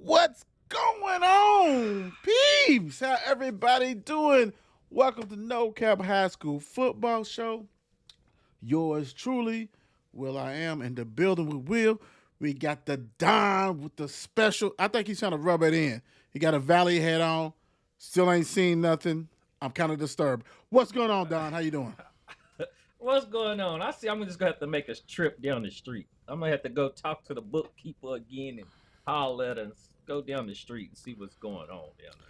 What's going on, peeps? How everybody doing? Welcome to No Cap High School Football Show. Yours truly, Will I am in the building with Will. We got the Don with the special. I think he's trying to rub it in. He got a Valley hat on. Still ain't seen nothing. I'm kind of disturbed. What's going on, Don? How you doing? What's going on? I see. I'm just gonna have to make a trip down the street. I'm gonna have to go talk to the bookkeeper again and holler at her and go down the street and see what's going on down there.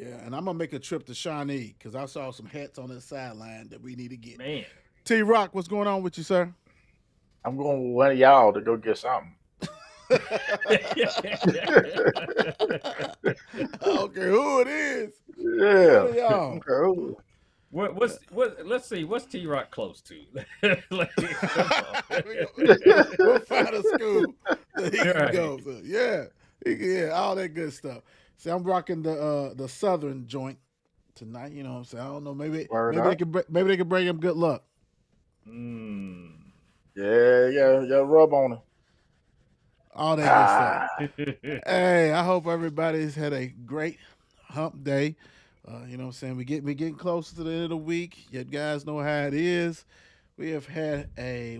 Yeah, and I'm gonna make a trip to Shawnee because I saw some hats on the sideline that we need to get. Man, T Rock, what's going on with you, sir? I'm going with one of y'all to go get something. Okay, who it is? Yeah. One of y'all. Okay. what? Let's see. What's T Rock close to? We'll find a school that he can Right. go to. Yeah, all that good stuff. See, I'm rocking the Southern joint tonight. You know what I'm saying? I don't know. Maybe Word maybe they up. can maybe they can bring him good luck. Mm. Yeah, rub on it. All that good stuff. Ah, Hey, I hope everybody's had a great hump day. You know what I'm saying? We getting closer to the end of the week. You guys know how it is. We have had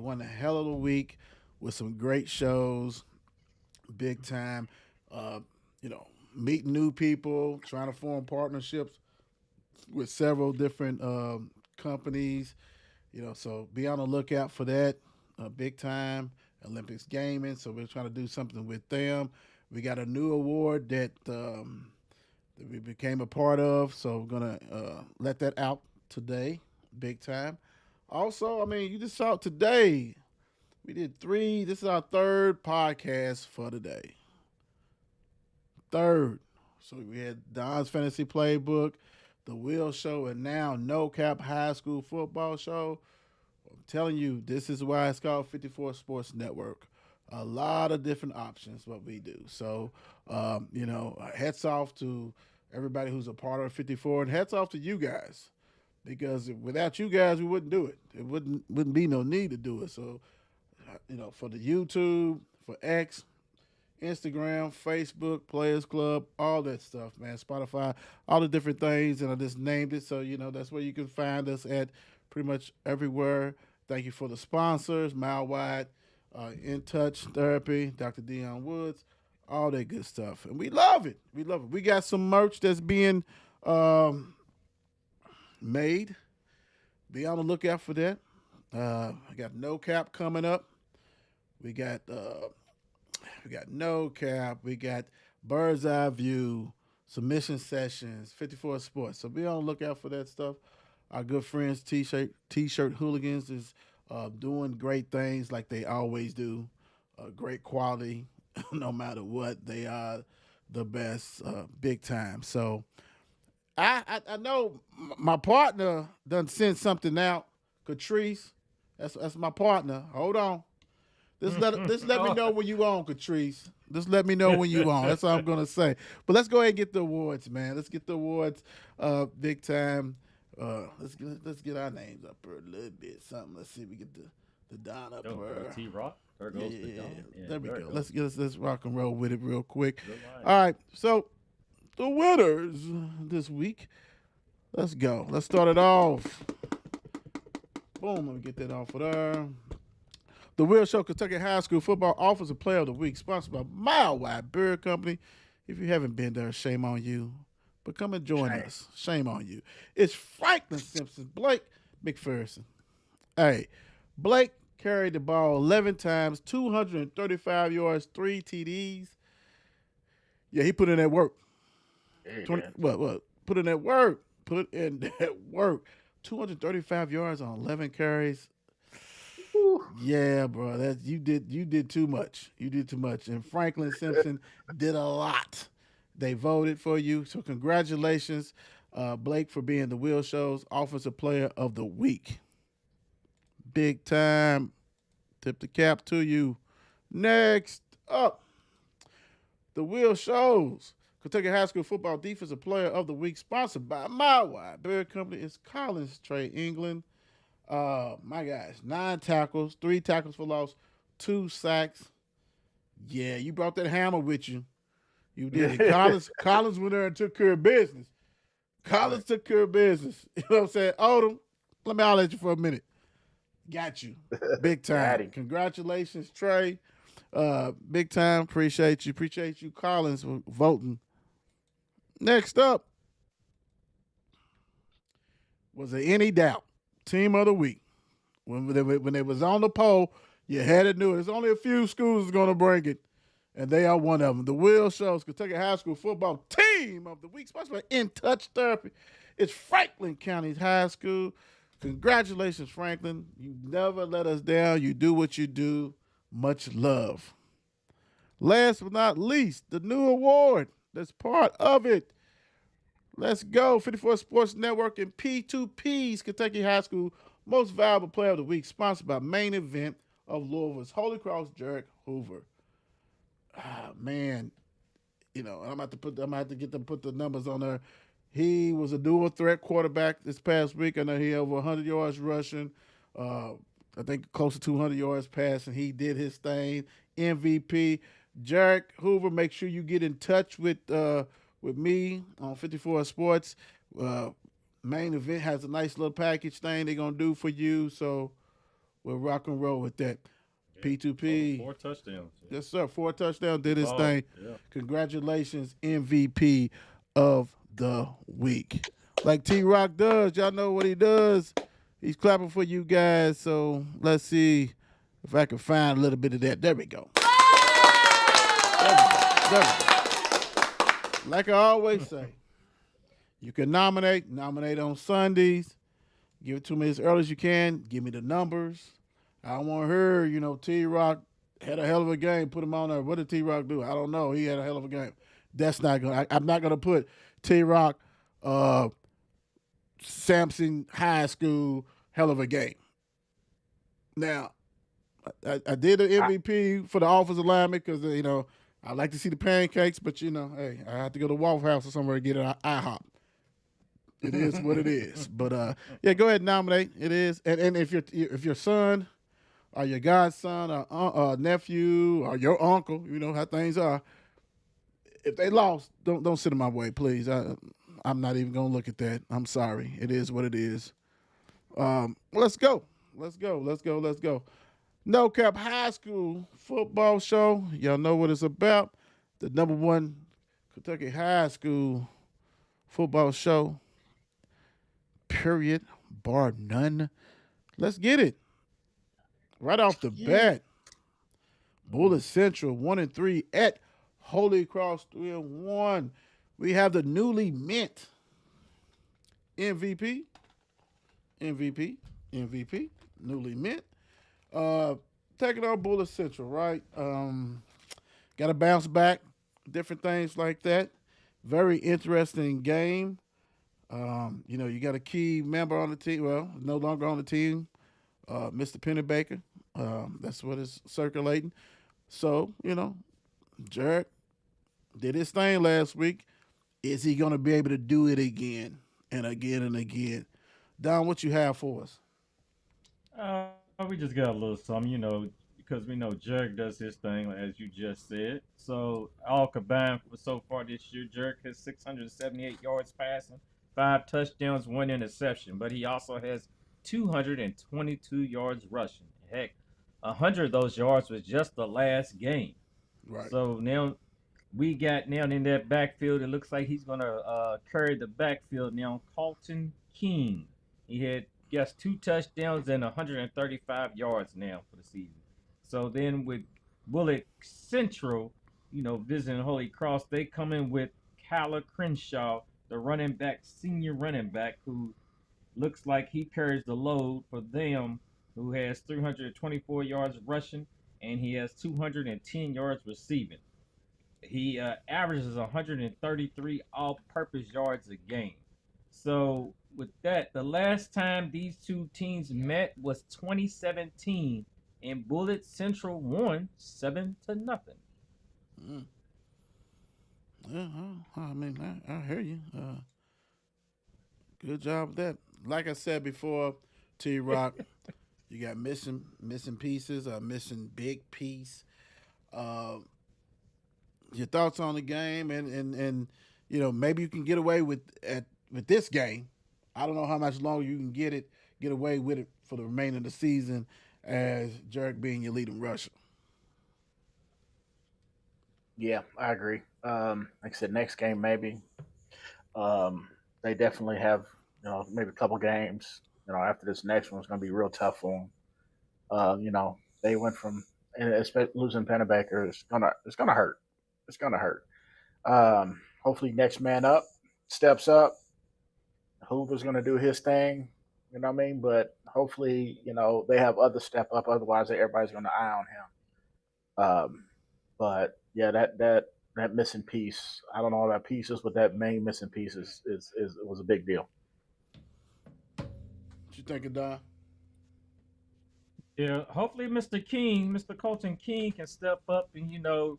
one hell of a week with some great shows, big time. Uh, Meeting new people, trying to form partnerships with several different companies. So be on the lookout for that. Big time Olympics gaming. So we're trying to do something with them. We got a new award that we became a part of. So we're gonna let that out today, big time. Also, I mean, you just saw it today. We did three. This is our third podcast for today. Third. So we had Don's Fantasy Playbook, the Will Show, and now No Cap High School Football Show. I'm telling you, this is why it's called 54 Sports Network. A lot of different options what we do. So, hats off to everybody who's a part of 54, and hats off to you guys because without you guys, we wouldn't do it. It wouldn't be no need to do it. So, for the YouTube, for X, Instagram, Facebook, Players Club, all that stuff, man. Spotify, all the different things, and I just named it. So, that's where you can find us at pretty much everywhere. Thank you for the sponsors, Mile Wide, In Touch Therapy, Dr. Dion Woods, all that good stuff. And we love it. We love it. We got some merch that's being made. Be on the lookout for that. I got No Cap coming up. We got No Cap. We got Bird's Eye View, Submission Sessions, 54 Sports. So be on the lookout for that stuff. Our good friends, T-shirt Hooligans, is doing great things like they always do. Great quality, no matter what. They are the best, big time. So I know my partner done sent something out. Catrice, that's my partner. Hold on. Just let me know when you on, Catrice. Just let me know when you on. That's all I'm gonna say. But let's go ahead and get the awards, man. Let's get the awards, big time. Let's get our names up here a little bit. Something. Let's see. If we get the Don up here. T Rock. There goes the Don. Yeah, There we it go. goes. Let's rock and roll with it real quick. Good line. All right. So the winners this week. Let's go. Let's start it off. Boom. Let me get that off of there. The Will Show Kentucky High School Football Offensive Player of the Week, sponsored by Mile Wide Beer Company. If you haven't been there, shame on you. But come and join us. Shame on you. It's Franklin Simpson, Blake McPherson. Hey, Blake carried the ball 11 times, 235 yards, 3 TDs. Yeah, he put in that work. yeah, 20, what? Put in that work. Put in that work. 235 yards on 11 carries. Yeah, bro, you did too much. You did too much. And Franklin Simpson did a lot. They voted for you, so congratulations, Blake, for being the Will Show's Offensive Player of the Week. Big time. Tip the cap to you. Next up, the Will Show's Kentucky High School Football Defensive Player of the Week, sponsored by Mile Wide Beer Company, is Collins Trey England. My guys, 9 tackles, 3 tackles for loss, 2 sacks. Yeah, you brought that hammer with you. You did it. Collins went there and took care of business. Collins took care of business. You know what I'm saying? Oldham, let me holler at you for a minute. Got you. Big Got time. him. Congratulations, Trey. Big time. Appreciate you. Appreciate you, Collins, for voting. Next up, was there any doubt? Team of the week. When they was on the poll, you had to do it. There's only a few schools that's going to bring it, and they are one of them. The Will Shows Kentucky High School Football Team of the Week, sponsored by In Touch Therapy. It's Franklin County's high school. Congratulations, Franklin. You never let us down. You do what you do. Much love. Last but not least, the new award that's part of it. Let's go. 54 Sports Network and P2P's Kentucky High School Most Valuable Player of the Week, sponsored by Main Event of Louisville's Holy Cross, Jarek Hoover. Man, I'm gonna have to get them put the numbers on there. He was a dual threat quarterback this past week. I know he had over 100 yards rushing. I think close to 200 yards passing. He did his thing. MVP. Jarek Hoover, make sure you get in touch with me on 54 Sports. Main Event has a nice little package thing they're going to do for you. So we'll rock and roll with that. Yeah. P2P. 4 touchdowns. Yeah. Yes, sir. 4 touchdowns. Did his thing. Yeah. Congratulations, MVP of the week. Like T-Rock does. Y'all know what he does. He's clapping for you guys. So let's see if I can find a little bit of that. There we go. There we go. Like I always say, you can nominate on Sundays. Give it to me as early as you can. Give me the numbers. I want to hear, T-Rock had a hell of a game. Put him on there. What did T-Rock do? I don't know. He had a hell of a game. That's not going to – I'm not going to put T-Rock Sampson High School hell of a game. Now, I did an MVP for the offensive lineman because, I like to see the pancakes, but, hey, I have to go to Waffle House or somewhere to get an IHOP. It is what it is. But, yeah, go ahead and nominate. It is. And if your son or your godson or nephew or your uncle, how things are, if they lost, don't sit in my way, please. I'm not even going to look at that. I'm sorry. It is what it is. Let's go. No Cap High School Football Show. Y'all know what it's about. The #1 Kentucky High School Football Show. Period. Bar none. Let's get it. Right off the bat. Bullitt Central 1-3 at Holy Cross 3-1. We have the newly mint MVP, newly mint. Taking on Bullitt Central, right? Got to bounce back, different things like that. Very interesting game. You got a key member on the team. Well, no longer on the team, Mr. Pennebaker. That's what is circulating. So, Jarek did his thing last week. Is he going to be able to do it again and again and again? Don, what you have for us? We just got a little something, because we know Jarek does his thing, as you just said. So all combined for so far this year, Jarek has 678 yards passing, 5 touchdowns, 1 interception. But he also has 222 yards rushing. Heck, 100 of those yards was just the last game. Right. So now we got in that backfield. It looks like he's gonna carry the backfield now. Colton King. He had 2 touchdowns and 135 yards now for the season. So then with Bullitt Central, visiting Holy Cross, they come in with Kyler Crenshaw, the senior running back, who looks like he carries the load for them, who has 324 yards rushing, and he has 210 yards receiving. He averages 133 all-purpose yards a game. So with that, the last time these two teams met was 2017, and Bullitt Central won 7-0. Yeah, I mean, I hear you. Good job with that. Like I said before, T-Rock, you got missing pieces, a missing big piece. your thoughts on the game, and maybe you can get away with this game. I don't know how much longer you can get away with it for the remainder of the season as Jerk being your leading rusher. Yeah, I agree. Like I said, next game maybe. They definitely have, maybe a couple games. After this next one's going to be real tough for them. They went from and losing Pennebaker. It's gonna hurt. It's gonna hurt. Hopefully, next man up steps up. Hoover's gonna do his thing. You know what I mean? But hopefully, they have other step up. Otherwise, everybody's gonna eye on him. But yeah, that missing piece. I don't know all that pieces, but that main missing piece is was a big deal. What you think, Don? Yeah, hopefully Mr. Colton King can step up and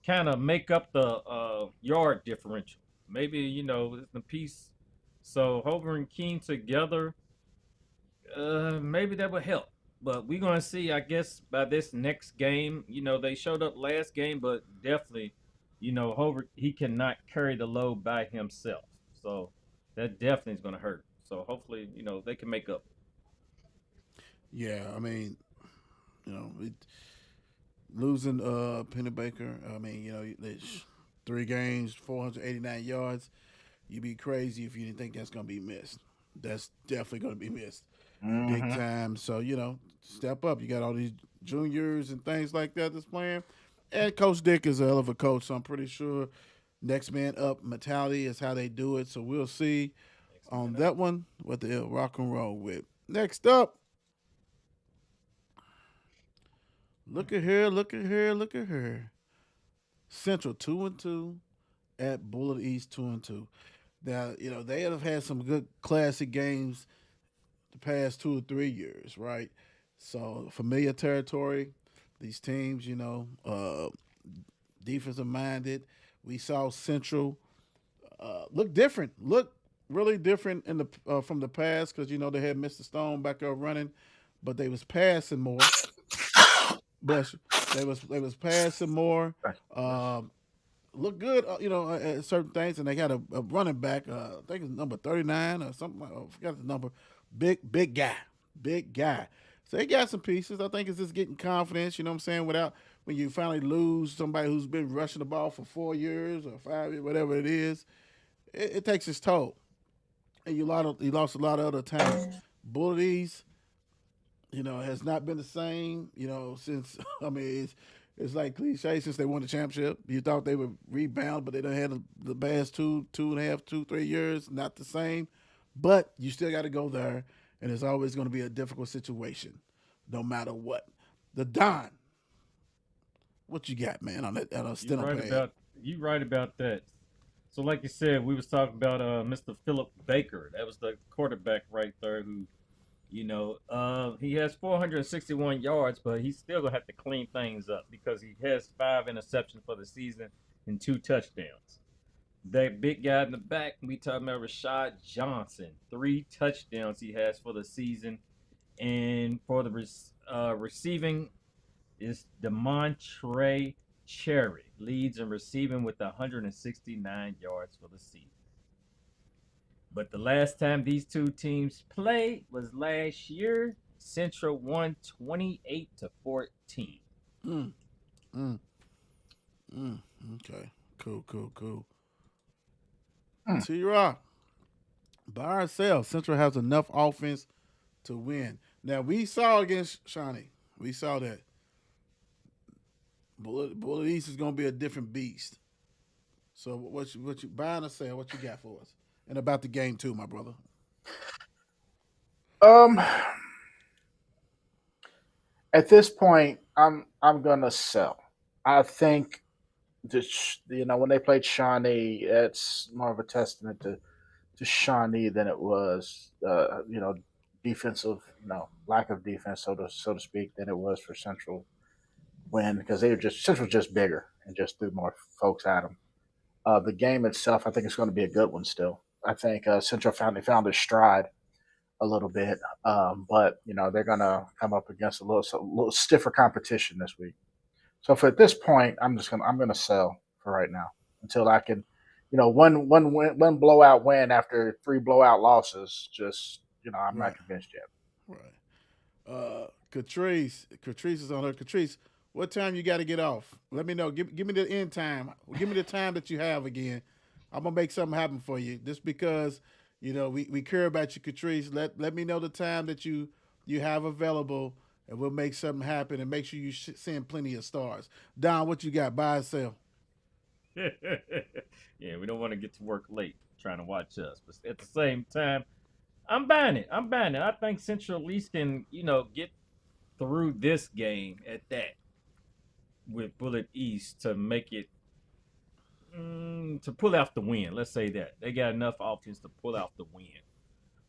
kind of make up the yard differential. Maybe it's the piece. So Hoover and King together, maybe that would help. But we're gonna see, I guess, by this next game. They showed up last game, but definitely, Hoover he cannot carry the load by himself. So that definitely is gonna hurt. So hopefully, they can make up. Yeah, I mean, losing Pennebaker. I mean, there's 3 games, 489 yards. You'd be crazy if you didn't think that's gonna be missed. That's definitely gonna be missed, big Mm-hmm. time. So step up. You got all these juniors and things like that that's playing, and Coach Dick is a hell of a coach. So I'm pretty sure next man up mentality is how they do it. So we'll see Next on man up. that one what they'll rock and roll with. Next up, look at here, look at here, look at here. Central 2-2 at Bullitt East 2-2. Now they have had some good classic games the past 2 or 3 years, right? So familiar territory. These teams, defensive minded. We saw Central look different, look really different in the from the past because they had Mr. Stone back up running, but they was passing more. Bless you. They was passing more. Um, look good, at certain things, and they got a running back. I think it's number 39 or something. I forgot the number. Big guy, big guy. So they got some pieces. I think it's just getting confidence. You know what I'm saying? Without when you finally lose somebody who's been rushing the ball for 4 years or 5 years, whatever it is, it takes its toll. And you lost a lot of other talent. Bullies, has not been the same, since I mean it's like cliche since they won the championship. You thought they would rebound, but they don't have the past 2.5, 2, 3 years, not the same. But you still got to go there, and it's always going to be a difficult situation, no matter what. The Don, what you got, man, on that on a You steno right pad? about you right about that. So like you said, we was talking about Mr. Philip Baker. That was the quarterback right there who, he has 461 yards, but he's still gonna have to clean things up because he has 5 interceptions for the season and 2 touchdowns. That big guy in the back, we talking about Rashad Johnson. 3 touchdowns he has for the season, and for the receiving is Demontre Cherry leads in receiving with 169 yards for the season. But the last time these two teams played was last year. Central won 28-14. Mm, mm, mm. Okay, cool. Hmm. T-Rock, by ourselves, Central has enough offense to win. Now we saw against Shawnee, we saw that Bullet East is going to be a different beast. So what you buying or sell? What you got for us? And about the game too, my brother. Um, at this point, I'm gonna sell. I think when they played Shawnee, it's more of a testament to Shawnee than it was defensive, lack of defense, so to speak, than it was for Central win because Central just bigger and just threw more folks at them. The game itself, I think it's going to be a good one still. I think Central found their stride a little bit, but they're going to come up against a little stiffer competition this week. So for at this point, I'm gonna sell for right now until I can, one blowout win after 3 blowout losses. Just I'm Right. not convinced yet. Right. Catrice is on her. Catrice, what time you got to get off? Let me know. Give me the end time. Give me the time that you have again. I'm gonna make something happen for you. Just because we care about you, Catrice. Let me know the time that you have available, and we'll make something happen. And make sure you send plenty of stars. Don, what you got? Buy or sell? Yeah, we don't want to get to work late trying to watch us, but at the same time, I'm buying it. I think Central at least can get through this game at that with Bullitt East to make it to pull out the win. Let's say that they got enough offense to pull out the win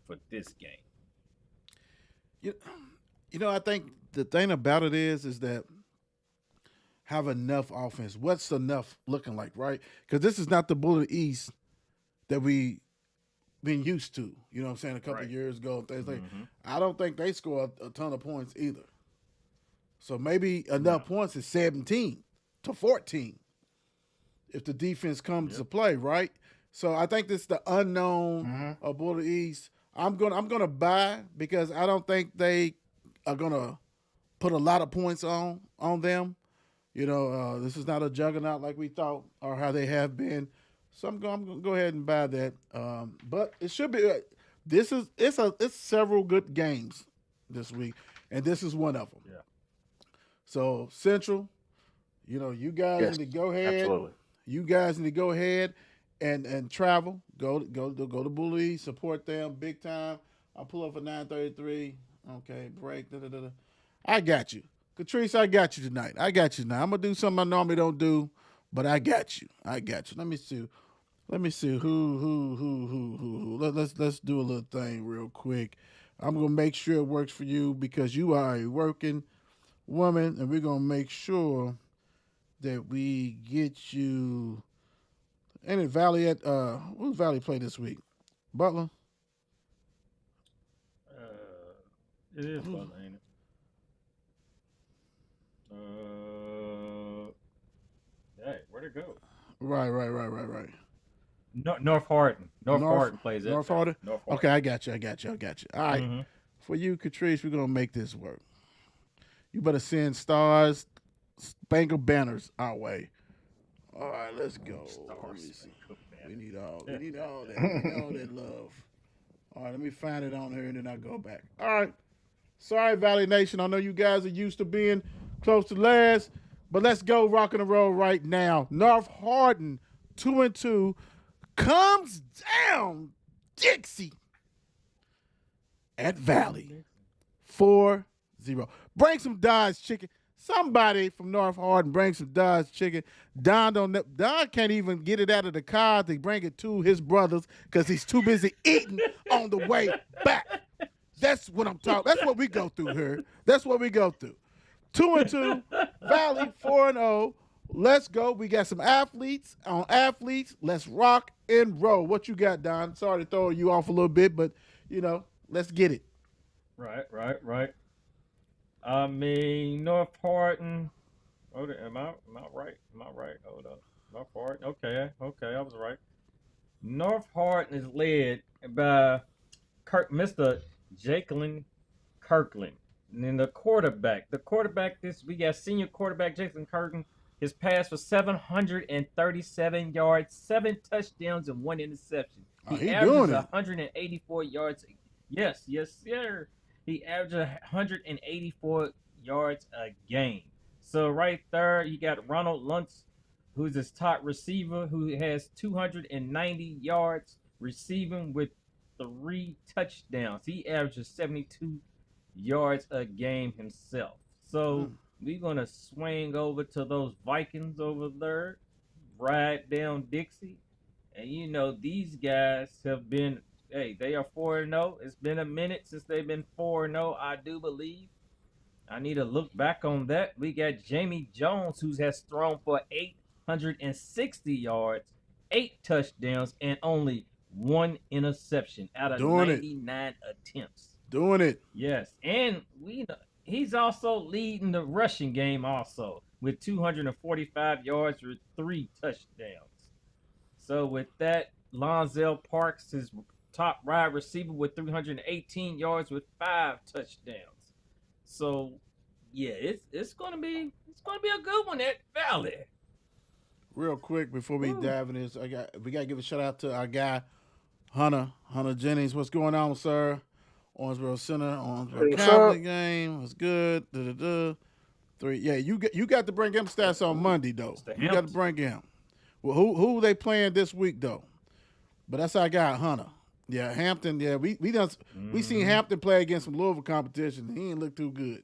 for this game. I think the thing about it is that have enough offense. What's enough looking like, right? Because this is not the Bullitt East that we been used to. You know what I'm saying? A couple of years ago, things like I don't think they score a ton of points either. So maybe enough points is 17 to 14 if the defense comes to play, right? So I think this is the unknown of Bullitt East. I'm gonna buy because I don't think they are gonna put a lot of points on them. This is not a juggernaut like we thought or how they have been. So I'm going to go ahead and buy that. But it should be. It's several good games this week, and this is one of them. Yeah. So Central, you guys need to go ahead. Absolutely. You guys need to go ahead and travel. Go to Bullitt, support them big time. I'll pull up for 9:33. Okay, break. I got you. Catrice, I got you tonight. I'm gonna do something I normally don't do, but I got you. Let me see who. Let's do a little thing real quick. I'm gonna make sure it works for you because you are a working woman, and we're gonna make sure that we get you. Ain't it Valley at who's Valley play this week? Butler. It is Butler, ain't it? Hey, where'd it go? Right. North Hardin. North Hardin plays that. North Hardin? North Hardin. Okay, I got you. All right. For you, Catrice, we're going to make this work. You better send stars, spangled banners our way. All right, let's go. Let me see. We need all that. We need all that love. All right, let me find it on here, and then I'll go back. All right. Sorry, Valley Nation. I know you guys are used to being close to last, but let's go rock and roll right now. North Hardin, 2-2, comes down Dixie at Valley, 4-0. Bring some Dodge chicken. Somebody from North Hardin bring some Dodge chicken. Don can't even get it out of the car to bring it to his brothers because he's too busy eating on the way back. That's what I'm talking. That's what we go through here. 2-2, Valley 4-0. Let's go. We got some athletes on athletes. Let's rock and roll. What you got, Don? Sorry to throw you off a little bit, but let's get it. Right. I mean, North Hardin. Am I right? Hold up. North Hardin. Okay, I was right. North Hardin is led by Mr. Jacqueline Kirkland. And then the quarterback we got senior quarterback Jason Curtin. His pass was 737 yards, 7 touchdowns, and 1 interception. He averages 184 yards. Yes, sir. He averages 184 yards a game. So right there, you got Ronald Luntz, who's his top receiver, who has 290 yards receiving with 3 touchdowns. He averages 72 yards a game himself. So we're going to swing over to those Vikings over there, ride down Dixie. And, these guys have been, they are 4-0. It's been a minute since they've been 4-0, I do believe. I need to look back on that. We got Jamie Jones, who has thrown for 860 yards, 8 touchdowns, and only 1 interception out of 99 attempts. Doing it. Yes, and he's also leading the rushing game also. with 245 yards with 3 touchdowns. So with that, Lonzel Parks is top wide receiver with 318 yards with 5 touchdowns. So yeah, it's gonna be a good one at Valley. Real quick before we Woo. dive in this, we gotta give a shout out to our guy Hunter Jennings. What's going on, sir? Owensboro Center, Owensboro What's up? Catholic game. What's good? Da-da-da. 3. Yeah, you got to bring him stats on Monday though. It's the You got to Hamptons. bring him. Well, who they playing this week though? But that's our guy Hunter. Yeah, Hampton. Yeah, we seen Hampton play against some Louisville competition. He ain't look too good.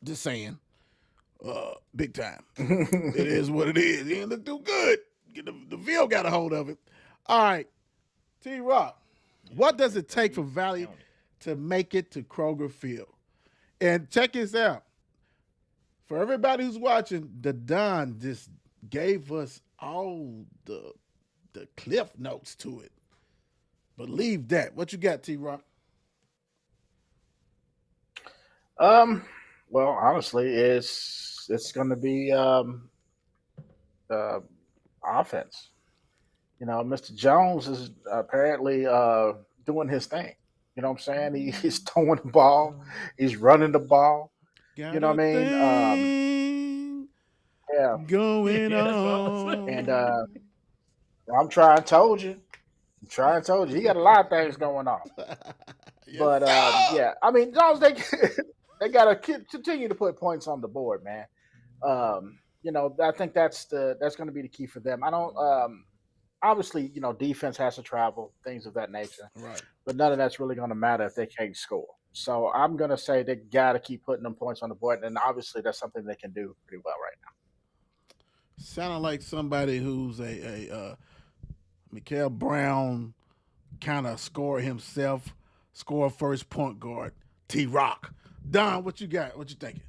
Just saying. Big time. It is what it is. He ain't look too good. The Ville got a hold of it. All right, T Rock. What does it take for Valley to make it to Kroger Field? And check this out. For everybody who's watching, the Don just gave us all the cliff notes to it. Believe that. What you got, T Rock? Well, honestly, it's going to be offense. Mr. Jones is apparently doing his thing. You know what I'm saying? He's throwing the ball, he's running the ball. Got You know what I mean? Yeah. Going Yeah, that's what I was on. saying. And I'm trying to told you. He got a lot of things going on. Yes, But sir. yeah, I mean, Jones, they got to continue to put points on the board, man. I think that's going to be the key for them. I don't. Obviously, defense has to travel, things of that nature. Right. But none of that's really going to matter if they can't score. So I'm going to say they got to keep putting them points on the board, and obviously that's something they can do pretty well right now. Sounding like somebody who's a Mikael Brown kind of score himself, score first point guard. T Rock. Don, what you got? What you thinking?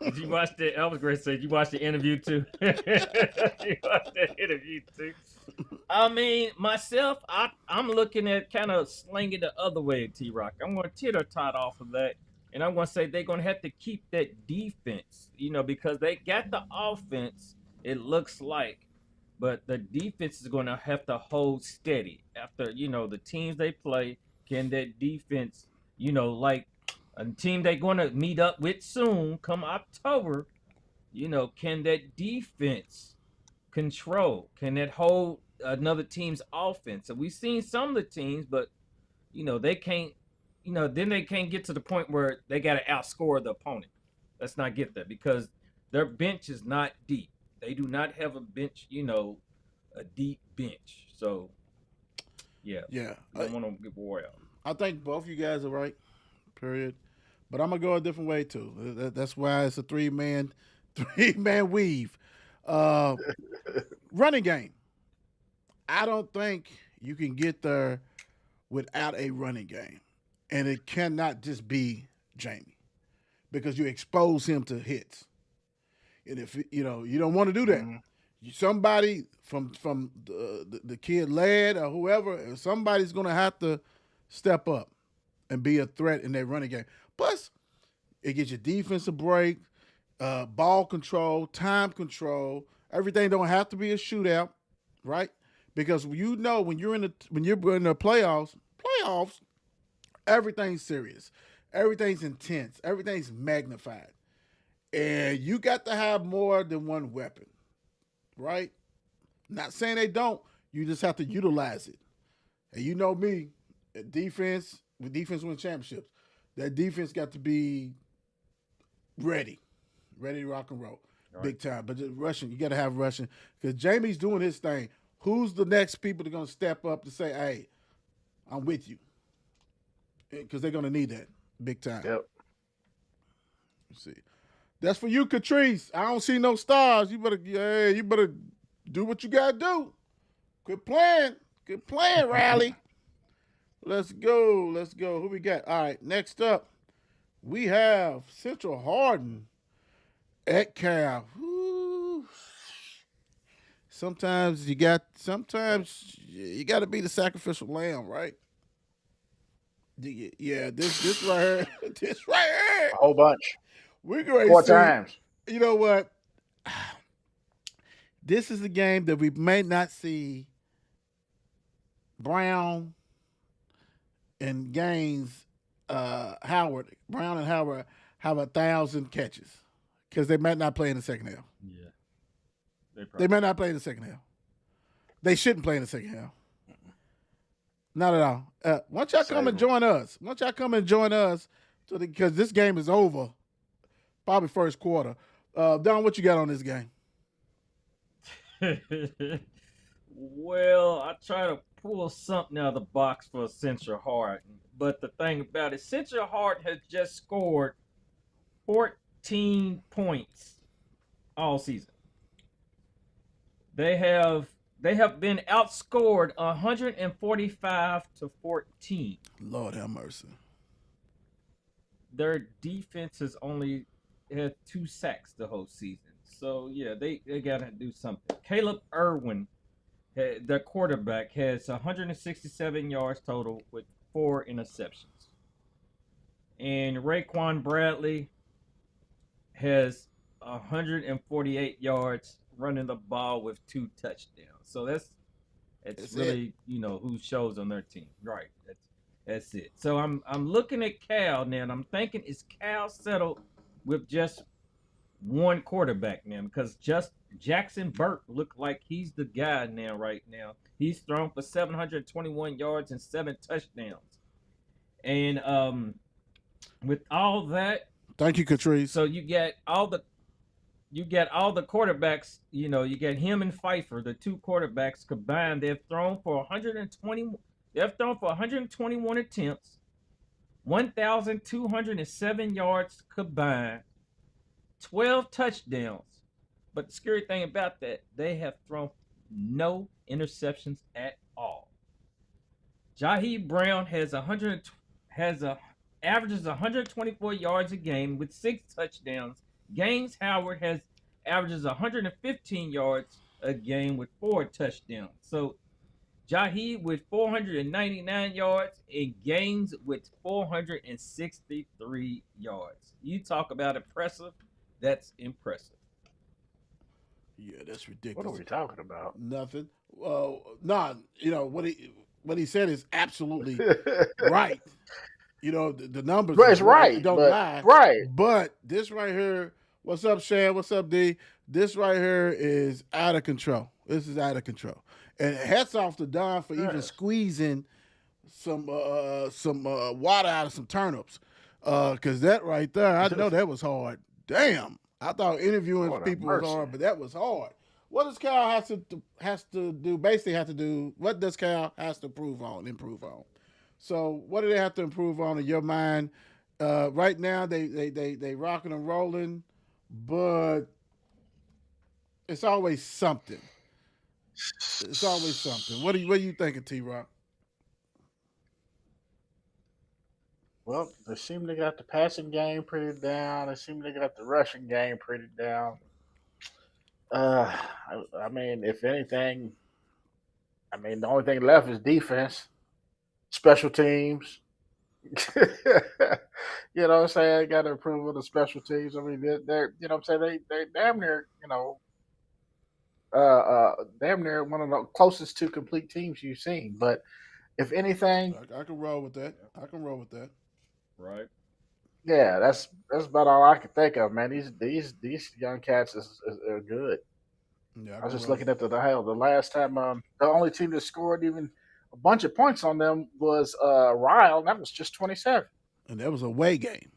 Did you watch the? I was great. Say, you watched the interview too. You watched the interview too. I mean, myself, I'm looking at kind of slinging the other way, T Rock. I'm going to titter tot off of that, and I'm going to say they're going to have to keep that defense, because they got the offense. It looks like, but the defense is going to have to hold steady after the teams they play. Can that defense, like a team they're going to meet up with soon, come October, can that defense control? Can it hold another team's offense? And we've seen some of the teams, but they can't. Then they can't get to the point where they got to outscore the opponent. Let's not get there because their bench is not deep. They do not have a bench, a deep bench. So, yeah, I don't want to get wore out. I think both you guys are right. Period. But I'm gonna go a different way too. That's why it's a three man weave. Running game. I don't think you can get there without a running game, and it cannot just be Jamie because you expose him to hits. And if you don't want to do that, somebody from the kid led or whoever, somebody's gonna have to step up and be a threat in that running game. Plus, it gives you defensive break, ball control, time control. Everything don't have to be a shootout, right? Because when you're in the playoffs, everything's serious, everything's intense, everything's magnified, and you got to have more than one weapon, right? Not saying they don't. You just have to utilize it. And you know me, defense wins championships. That defense got to be ready to rock and roll, right. Big time. But just rushing, you got to have rushing because Jamie's doing his thing. Who's the next people that are going to step up to say, "Hey, I'm with you," because they're going to need that big time. Yep. Let's see. That's for you, Catrice. I don't see no stars. You better do what you got to do. Quit playing, Riley. Let's go. Who we got? All right, next up, we have Central Hardin at Cal. Woo. Sometimes you got to be the sacrificial lamb, right? Yeah, this right here. This right here. A whole bunch. We're going 4 to see times. You know what? This is the game that we may not see Brown and Gaines, Brown and Howard have 1,000 catches because they might not play in the second half. Yeah, they might not play in the second half. They shouldn't play in the second half. Not at all. Once y'all come and join us, because this game is over, probably first quarter. Don, what you got on this game? Well, I try to pull something out of the box for Central Hardin, but the thing about it, Central Hardin has just scored 14 points all season. They have been outscored 145-14. Lord have mercy. Their defense has only had 2 sacks the whole season. So, yeah, they got to do something. Caleb Irwin, their quarterback, has 167 yards total with 4 interceptions. And Raekwon Bradley has 148 yards running the ball with 2 touchdowns. So that's really, who shows on their team. Right. That's it. So I'm looking at Cal now, and I'm thinking, is Cal settled with just one quarterback now? Because just Jackson Burke looked like he's the guy now right now. He's thrown for 721 yards and 7 touchdowns. And with all that, thank you, Catrice. So you get all the quarterbacks, you get him and Pfeiffer, the 2 quarterbacks combined. They've thrown for 121 attempts, 1,207 yards combined, 12 touchdowns. But the scary thing about that, they have thrown no interceptions at all. Jahi Brown averages 124 yards a game with 6 touchdowns. Gaines Howard averages 115 yards a game with 4 touchdowns. So Jahi with 499 yards and Gaines with 463 yards. You talk about impressive. That's impressive. Yeah, that's ridiculous. What are we talking about? Nothing. What he said is absolutely right. The numbers. Right, it's right. Don't lie. Right. But this right here, what's up, Shad? What's up, D? This right here is out of control. This is out of control. And hats off to Don for even squeezing some water out of some turnips. Because that right there, I know that was hard. Damn. I thought interviewing people was hard, but that was hard. What does Cal have to do? Basically, have to do. What does Cal has to improve on? So, what do they have to improve on in your mind? Right now, they rocking and rolling, but it's always something. It's always something. What are you thinking, T-Rock? Well, they seem they got the passing game pretty down. They seem they got the rushing game pretty down. I mean, if anything, the only thing left is defense, special teams. You know what I'm saying? They got to improve on the special teams. I mean, they're you know what I'm saying? They damn near, damn near one of the closest to complete teams you've seen. But if anything, I can roll with that. Right. Yeah, that's about all I can think of, man. These young cats are good. Yeah, I was just looking at the last time the only team that scored even a bunch of points on them was Ryle, and that was just 27. And that was a away game.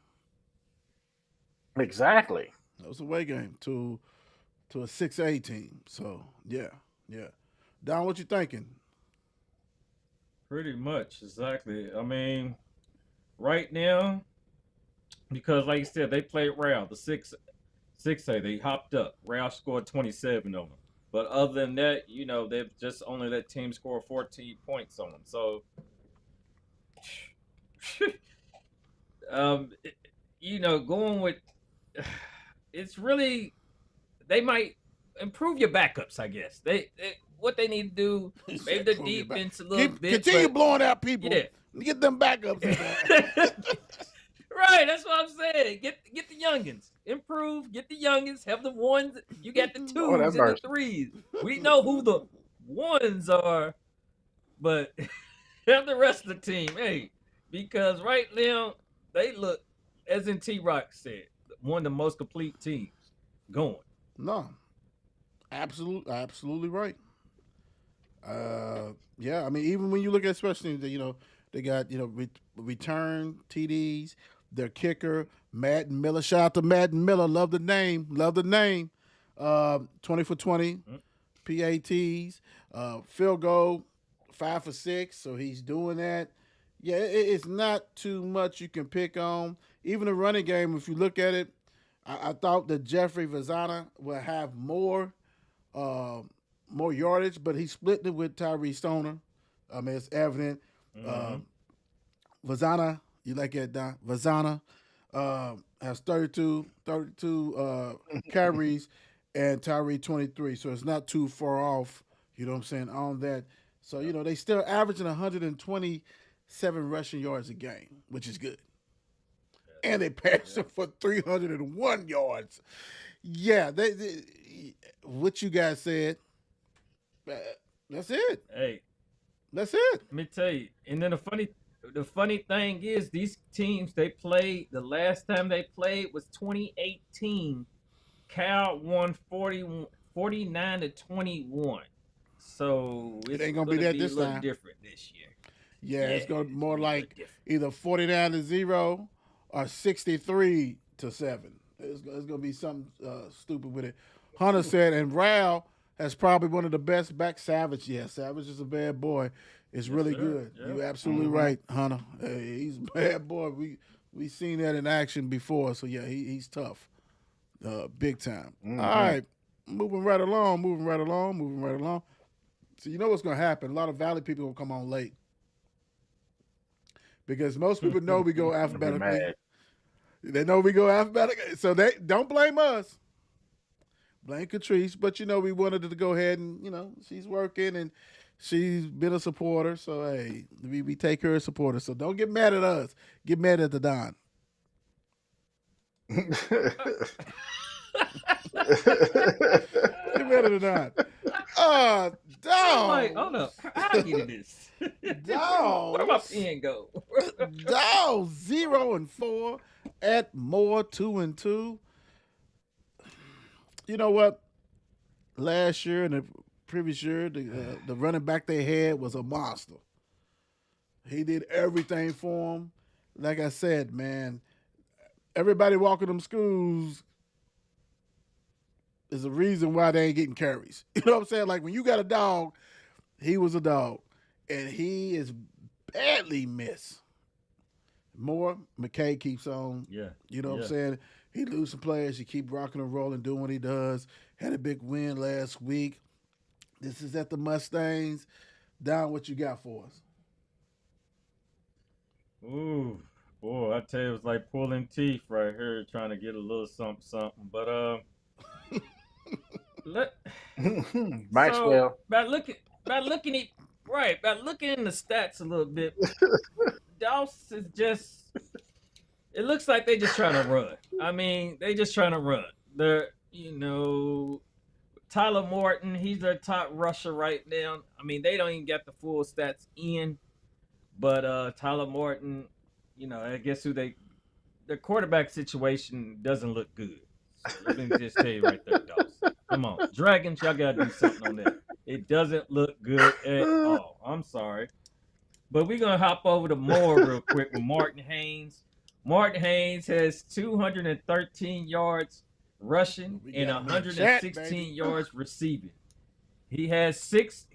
Exactly. That was a away game to a 6A team. So yeah. Don, what you thinking? Pretty much, exactly. I mean, right now, because like you said, they played Ralph, the 6A, they hopped up. Ralph scored 27 on them. But other than that, they've just only let team score 14 points on them. So, going with, it's really, they might improve your backups, I guess. What they need to do, maybe the defense a little bit. Continue blowing out people. Yeah. Get them backups. Right, that's what I'm saying. Get the youngins, improve. Get the youngins. Have the ones. You got the Lord have twos and the mercy. threes. We know who the ones are, but have the rest of the team. Hey, because right now they look, as in T-Rock said, one of the most complete teams going. No, absolutely right. Yeah, I mean, even when you look at special teams, they got return TDs. Their kicker, Madden Miller. Shout out to Madden Miller. Love the name. 20 for 20 PATs. Field goal, 5 for 6. So he's doing that. Yeah, it's not too much you can pick on. Even the running game, if you look at it, I thought that Jeffrey Vazana would have more yardage, but he split it with Tyree Stoner. I mean, it's evident. Vazana, you like that, Don? Vazana has 32 carries and Tyree 23, so it's not too far off, you know what I'm saying, on that. So, they still averaging 127 rushing yards a game, which is good. And they passed him for 301 yards. Yeah, they what you guys said, that's it. Hey, that's it. Let me tell you. And then the funny thing is, these teams they played, the last time they played was 2018. Cal won 49 to 21. So it ain't gonna be that this time. Different this year. Yeah, it's gonna be more like either 49 to 0 or 63 to 7. It's gonna be something stupid with it. Hunter said, and Rao has probably one of the best back. Savage. Yeah, Savage is a bad boy. It's really good. Yeah. You're absolutely right, Hunter. Hey, he's a bad boy. We seen that in action before. So yeah, he's tough, big time. All right, moving right along. So you know what's gonna happen? A lot of Valley people will come on late because most people know we go alphabetically. They know we go alphabetically, so they don't blame us. Blame Catrice, but we wanted her to go ahead and she's working and she's been a supporter. So hey, we take her as a supporter. So don't get mad at us. Get mad at the Don. Get mad at the Don. Dog. Like, hold up. How do you get this? Dog. Where my pen go? Dog 0-4 at Moore 2-2. You know what? Last year and the previous year, the running back they had was a monster. He did everything for them. Like I said, man, everybody walking them schools is a reason why they ain't getting carries. You know what I'm saying? Like when you got a dog, he was a dog, and he is badly missed. More McKay keeps on. Yeah. You know what I'm saying? He lose some players. He keep rocking and rolling, doing what he does. Had a big win last week. This is at the Mustangs. Don, what you got for us? Ooh, boy, I tell you, it was like pulling teeth right here, trying to get a little something. But Maxwell. By looking in the stats a little bit, Doss is just. It looks like they just trying to run. I mean, they just trying to run. They're, Tyler Morton, he's their top rusher right now. I mean, they don't even get the full stats in, but Tyler Morton, I guess their quarterback situation doesn't look good. So let me just tell you right there, Dawson. Come on, Dragons, y'all gotta do something on that. It doesn't look good at all. I'm sorry, but we're gonna hop over to Moore real quick with Martin Haynes. Martin Haynes has 213 yards rushing and 116 yards receiving. He has six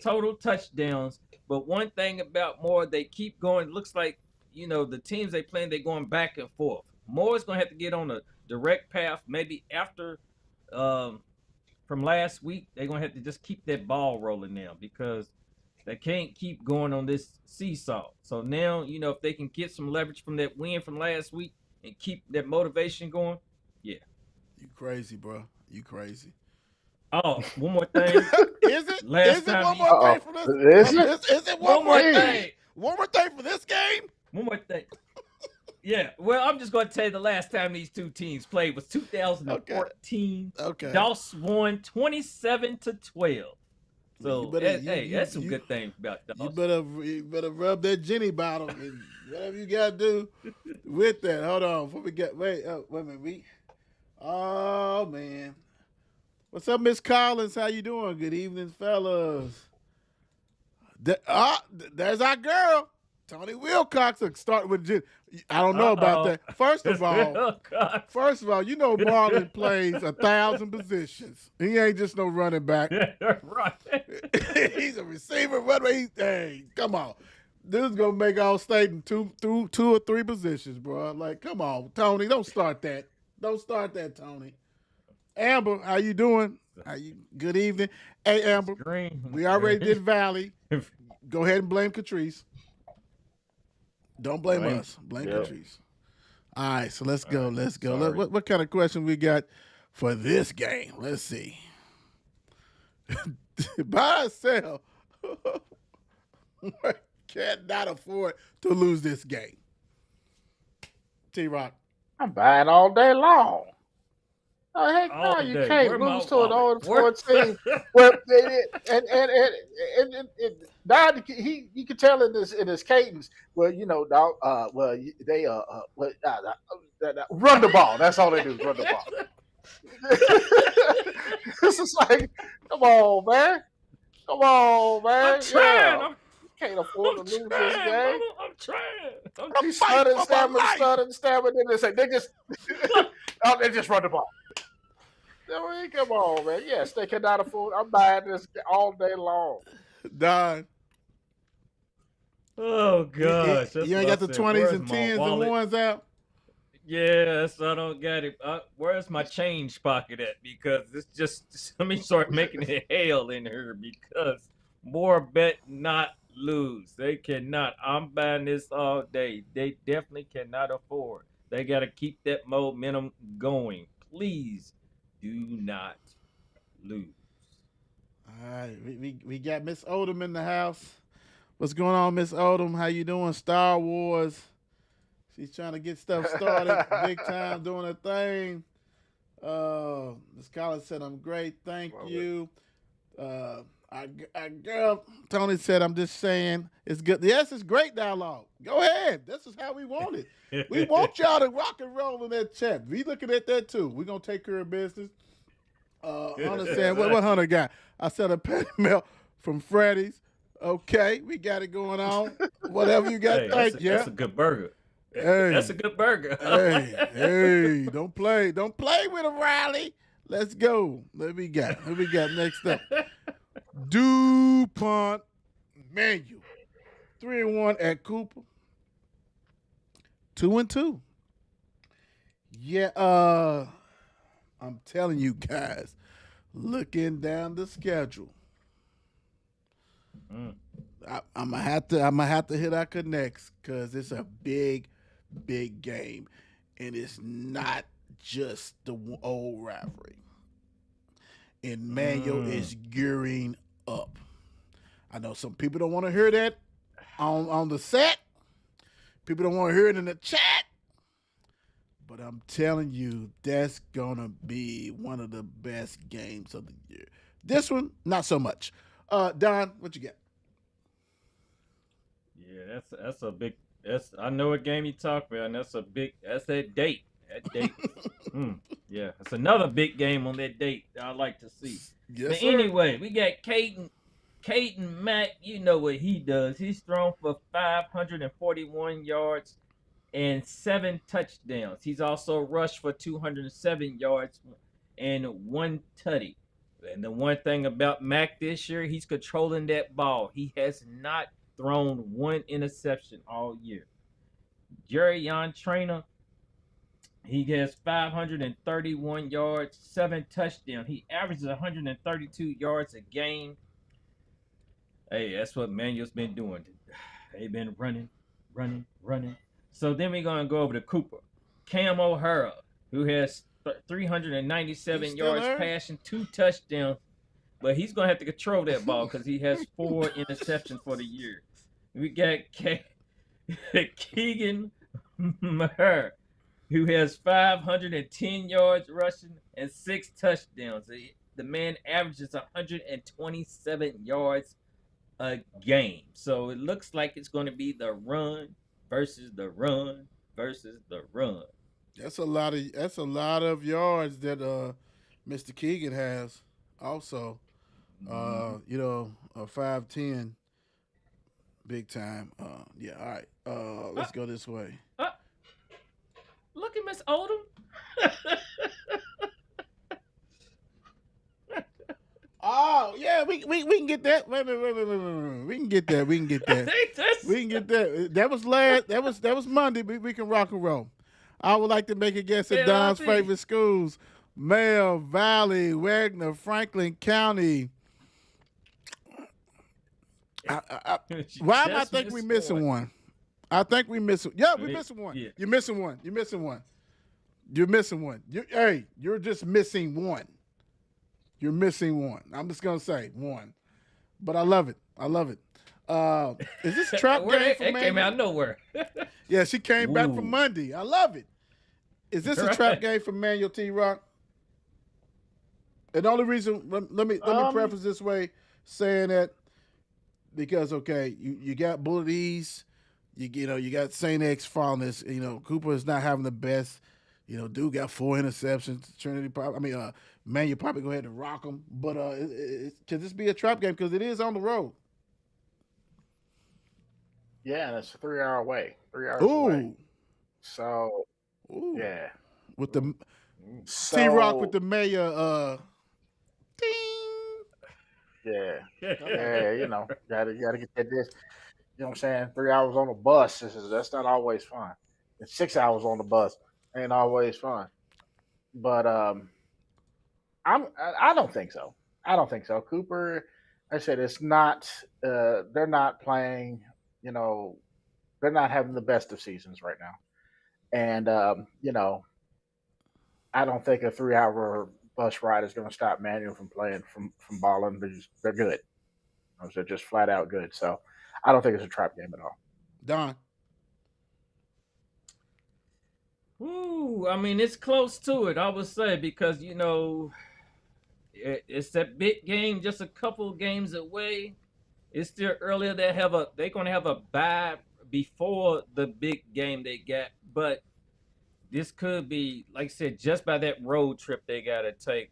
total touchdowns. But one thing about Moore, they keep going. It looks like the teams they playing, they're going back and forth. Moore's gonna have to get on a direct path. Maybe after from last week, they're gonna have to just keep that ball rolling now because they can't keep going on this seesaw. So now, if they can get some leverage from that win from last week and keep that motivation going, yeah. You crazy, bro. You crazy. Oh, one more thing. Is it? Last is time it one more thing for this? Is it one more thing? One more thing for this game? One more thing. Yeah, well, I'm just going to tell you the last time these two teams played was 2014. Okay. Doss won 27-12. So, hey, that's some you, good things about Doss. you better rub that Jenny bottle and whatever you got to do with that. Hold on. Before we get, wait a minute. Oh, man. What's up, Miss Collins? How you doing? Good evening, fellas. There's our girl. Tony Wilcox start with Jenny. I don't know about that. First of all, you know Marlon plays 1,000 positions. He ain't just no running back. Right. He's a receiver. Hey, come on. Dude's gonna make all state in two or three positions, bro. Like, come on, Tony. Don't start that. Don't start that, Tony. Amber, how you doing? Good evening. Hey, Amber. We already did Valley. Go ahead and blame Catrice. Don't blame us. Blame Catrice. All right, so let's go. Let's go. What kind of question we got for this game? Let's see. Buy or sell. Cannot afford to lose this game. T-Rock. I'm buying all day long. Oh, heck no, you can't lose to an 0-14. Well, and Don, you can tell in his cadence. Well, you know, dog. They run the ball. That's all they do. Run the ball. This is like, come on, man. I'm trying. Can't afford to lose this game. I'm trying. I'm stammering, and they just run the ball. I mean, come on, man. Yes, they cannot afford. I'm buying this all day long. Don. Oh, gosh. You ain't got the 20s and 10s and 1s out? Yes, I don't got it. Where's my change pocket at? Because it's just, let me start making it hell in here because more bet not lose. They cannot. I'm buying this all day. They definitely cannot afford. They got to keep that momentum going. Please do not lose. All right. We got Miss Oldham in the house. What's going on, Miss Oldham? How you doing? Star Wars. She's trying to get stuff started big time doing her thing. Miss Collins said, I'm great. Thank you. Our girl, Tony said, I'm just saying it's good. Yes, it's great dialogue. Go ahead. This is how we want it. We want y'all to rock and roll in that chat. We looking at that too. We're going to take care of business. Hunter said, what Hunter got? I said a penny milk from Freddy's. Okay, we got it going on. Whatever you got, that's a good burger. Hey, that's a good burger. hey, don't play with a Riley. Let's go. What we got next up? DuPont Manual. 3-1 at Cooper. 2-2. Yeah, I'm telling you guys, looking down the schedule. I'm gonna have to hit our connects because it's a big game, and it's not just the old rivalry. And Manual is gearing up. I know some people don't want to hear that on the set. People don't want to hear it in the chat. But I'm telling you, that's gonna be one of the best games of the year. This one, not so much. Don, what you got? Yeah, that's a big. I know what game you talk about, and that's that date. That date. Yeah, it's another big game on that date that I like to see. Yes, but sir. Anyway, we got Caden Mack. You know what he does. He's thrown for 541 yards and 7 touchdowns. He's also rushed for 207 yards and 1 tutty. And the one thing about Mack this year, he's controlling that ball. He has not thrown 1 interception all year. Jerry Trainer, he has 531 yards, 7 touchdowns. He averages 132 yards a game. Hey, that's what Manuel's been doing. They've been running. So then we're going to go over to Cooper. Cam O'Hara, who has 397 yards passing, 2 touchdowns. But he's going to have to control that ball because he has 4 interceptions for the year. We got Keegan Maher, who has 510 yards rushing and 6 touchdowns. The man averages 127 yards a game. So it looks like it's going to be the run versus the run versus the run. That's a lot of yards that Mr. Keegan has. Also, Mhm. 5'10", big time. Yeah, all right. Uh, Let's go this way. uh, Look at Miss Oldham. Oh yeah, we can get that. Wait. We can get that. We can get that. We can get that. That was last. That was Monday. We can rock and roll. I would like to make a guess at Don's NRT. favorite schools: Male, Valley, Wagner, Franklin County. Why am I think we missing one? I think we missing. Yeah, we missing one. Yeah. You're missing one. You're missing one. You're missing one. You're just missing one. You're missing one. I'm just gonna say one, but I love it. I love it. Is this trap game for It came out of Manuel? nowhere. Yeah, she came back Ooh. from Monday. I love it. Is this a trap Right. game for Manuel T. Rock? And the only reason let me preface this way, saying that because you got Bullitt East, you got Saint X falling this. Cooper is not having the best. Dude got 4 interceptions. Trinity probably. Man, you probably go ahead and rock them. But can this be a trap game because it is on the road? Yeah, and it's 3 hour away. 3 hours away. Ooh, So ooh, yeah. with the Mm. T Rock with So the mayor. Ding. yeah. Yeah, gotta get that this. You know what I'm saying? 3 hours on the bus. That's not always fun. And 6 hours on the bus ain't always fun. But I don't think so. I don't think so. Cooper, I said it's not. They're not playing. You know, they're not having the best of seasons right now. And I don't think a 3 hour bus ride is going to stop Manuel from playing from balling. They're good. They're just flat out good. So I don't think it's a trap game at all. Don. Ooh, I mean, it's close to it, I would say, because it's that big game, just a couple games away. It's still earlier. They're gonna have a bye before the big game they got, but this could be, like I said, just by that road trip they gotta take.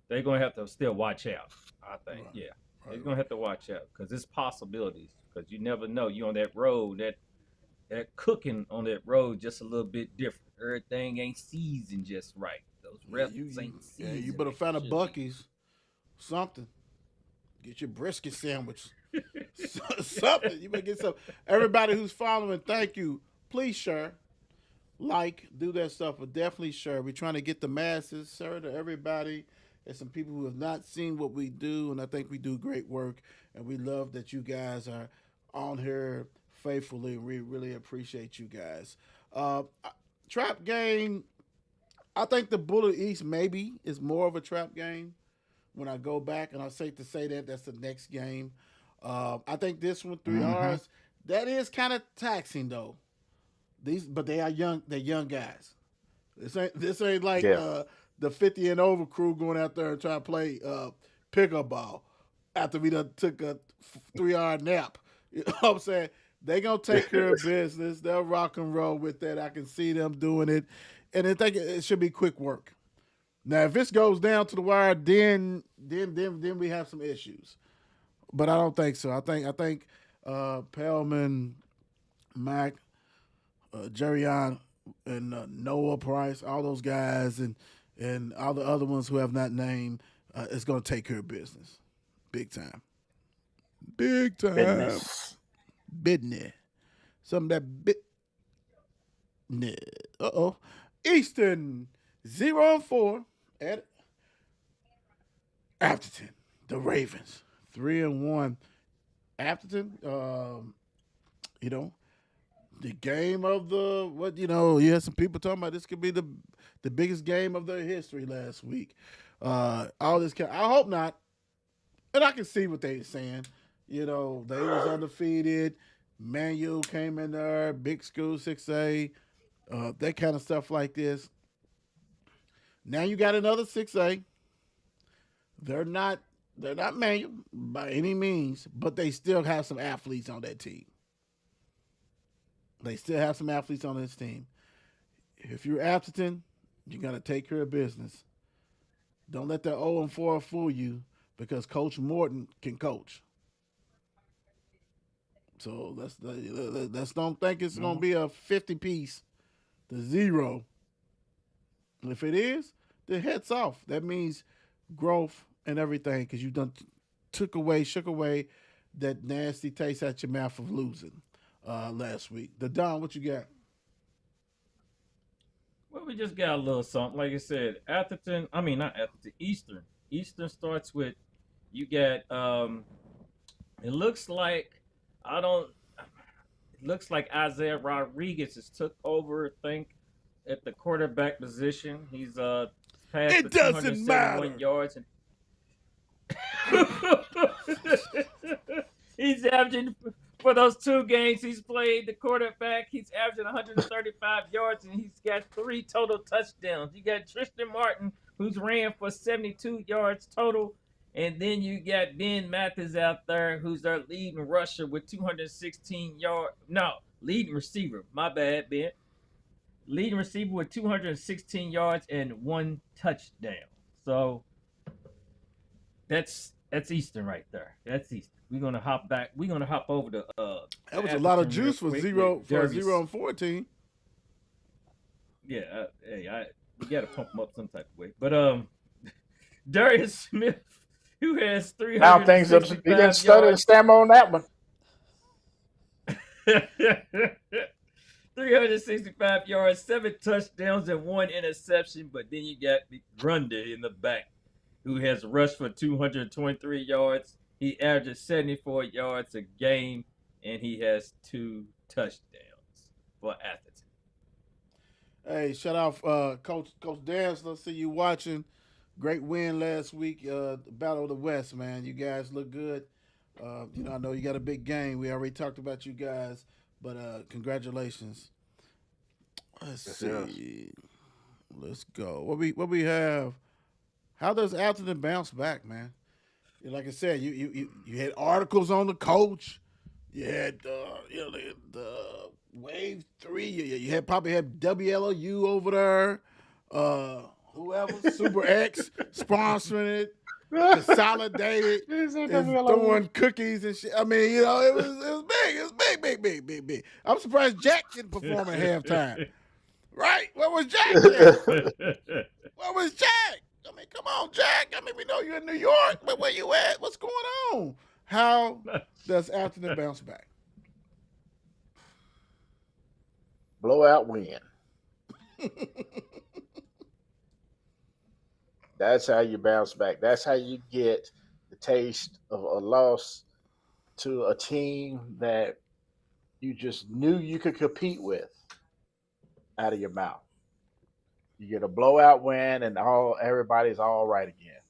They're gonna have to still watch out. I think, Right, yeah, they're right. gonna have to watch out because it's possibilities. Because you never know. You on that road, that cooking on that road just a little bit different. Everything ain't seasoned just right. Those Yeah, reps ain't you seasoned. better Like find a it should be. Bucky's, something. Get your brisket sandwich. Something. You better get some. Everybody who's following, thank you. Please share, do that stuff, but definitely share. We're trying to get the masses, share to everybody. There's some people who have not seen what we do, and I think we do great work. And we love that you guys are on here faithfully. We really appreciate you guys. Uh, Trap game. I think the Bullet East maybe is more of a trap game when I go back, and I say to say that that's the next game. I think this one 3 Mm-hmm. hours that is kind of taxing though. But they are young. They're young guys. This ain't like Yeah. the 50 and over crew going out there and trying to play pickup ball after we done took a 3 hour nap. You know what I'm saying? They gonna take care of business. They'll rock and roll with that. I can see them doing it, and I think it should be quick work. Now, if this goes down to the wire, then we have some issues. But I don't think so. I think Pellman, Mac, Jerryon, and Noah Price, all those guys, and all the other ones who have not named, is going to take care of business, big time, big time, Business. business. Some of that bit. Eastern 0-4 at Atherton. The Ravens 3-1. Atherton. You know, the game of the what you had some people talking about this could be the biggest game of their history last week. All this I hope not, and I can see what they're saying. They was undefeated. Manuel came in there, big school 6A, that kind of stuff like this. Now you got another 6A. They're not they're not Manual by any means, but they still have some athletes on that team. They still have some athletes on this team. If you're Atherton, you got to take care of business. Don't let that 0-4 fool you because Coach Morton can coach. So let's don't think it's going to be a 50 piece to 0. If it is, then heads off. That means growth and everything because you done shook away that nasty taste out your mouth of losing last week. The Don, what you got? Well, we just got a little something. Like I said, not Atherton, Eastern. Eastern starts with you get it looks like I don't it looks like Isaiah Rodriguez has took over, I think, at the quarterback position. He's passed It for doesn't 271 matter. yards and he's averaging for those 2 games he's played, the quarterback, he's averaging 135 yards and he's got 3 total touchdowns. You got Tristan Martin, who's ran for 72 yards total. And then you got Ben Mathis out there, who's their leading rusher with 216 yards. No, leading receiver. My bad, Ben. Leading receiver with 216 yards and 1 touchdown. So that's Eastern right there. That's Eastern. We're gonna hop back. We're gonna hop over to That was a lot of Atherton real juice for quick zero with for Darius. 0-14. Yeah, we gotta pump them up some type of way. But Darius Smith, who has Now things he 365 didn't study and yards, stammer on that one. 365 yards, 7 touchdowns, and 1 interception. But then you got Grundy in the back, who has rushed for 223 yards. He averages 74 yards a game, and he has 2 touchdowns for Atherton. Hey, shout out Coach Dance. Let's see you watching. Great win last week. Battle of the West, man. You guys look good. I know you got a big game. We already talked about you guys, but congratulations. Let's see. Let's go. What we have? How does Atherton bounce back, man? Like I said, you had articles on the coach. You had the Wave 3. You had probably had WLOU over there. Whoever Super X sponsoring it, consolidated, is throwing cookies and shit. I mean, it was big. It was big. I'm surprised Jack didn't perform at halftime. Right? Where was Jack? Where was Jack? I mean, come on, Jack. I mean, we know you're in New York, but where you at? What's going on? How does Atherton bounce back? Blowout win. That's how you bounce back. That's how you get the taste of a loss to a team that you just knew you could compete with out of your mouth. You get a blowout win, and everybody's all right again.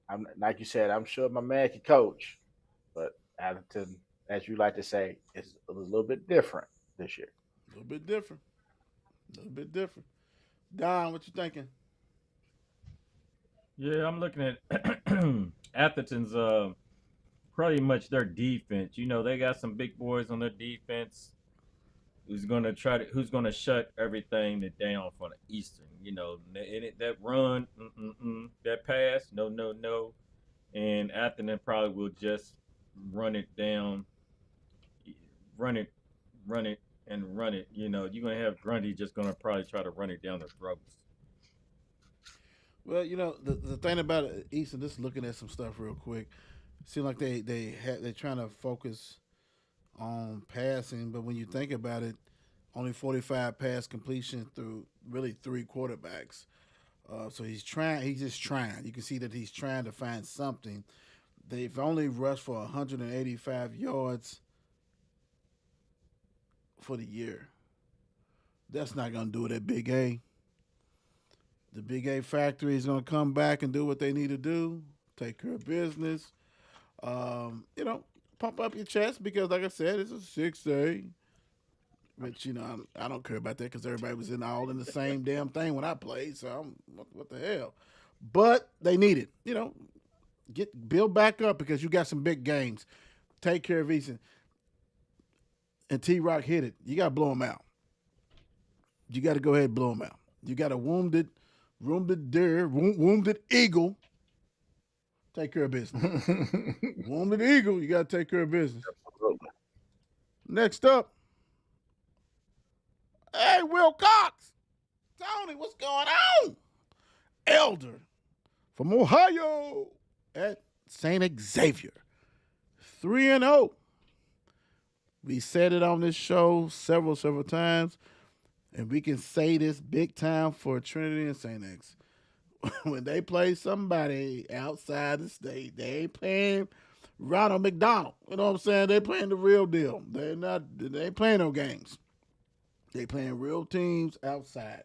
I'm like you said. I'm sure my man can coach, but Atherton, as you like to say, is a little bit different this year. A little bit different. Don, what you thinking? Yeah, I'm looking at Atherton's pretty much their defense. They got some big boys on their defense who's gonna shut everything down for the Eastern. That run, that pass, no, and Atherton probably will just run it down, run it, and run it. You're gonna have Grundy just gonna probably try to run it down their throats. Well, the thing about it, Easton, just looking at some stuff real quick, seem like they're trying to focus on passing, but when you think about it, only 45 pass completion through really 3 quarterbacks. So he's just trying. You can see that he's trying to find something. They've only rushed for 185 yards for the year. That's not going to do it at Big A. The Big A factory is going to come back and do what they need to do, take care of business. pump up your chest because, like I said, it's a 6A. Which, I don't care about that because everybody was all in the same damn thing when I played. So, what the hell? But they need it. Build back up because you got some big games. Take care of Easton. And T-Rock hit it. You got to blow him out. You got to go ahead and blow him out. You got a wounded eagle. Take care of business. Wounded eagle, you got to take care of business. Next up. Hey, Will Cox. Tony, what's going on? Elder from Ohio at St. Xavier. 3-0. We said it on this show several times, and we can say this big time for Trinity and St. X. When they play somebody outside the state, they ain't playing Ronald McDonald. You know what I'm saying? They playing the real deal. They ain't playing no games. They playing real teams outside.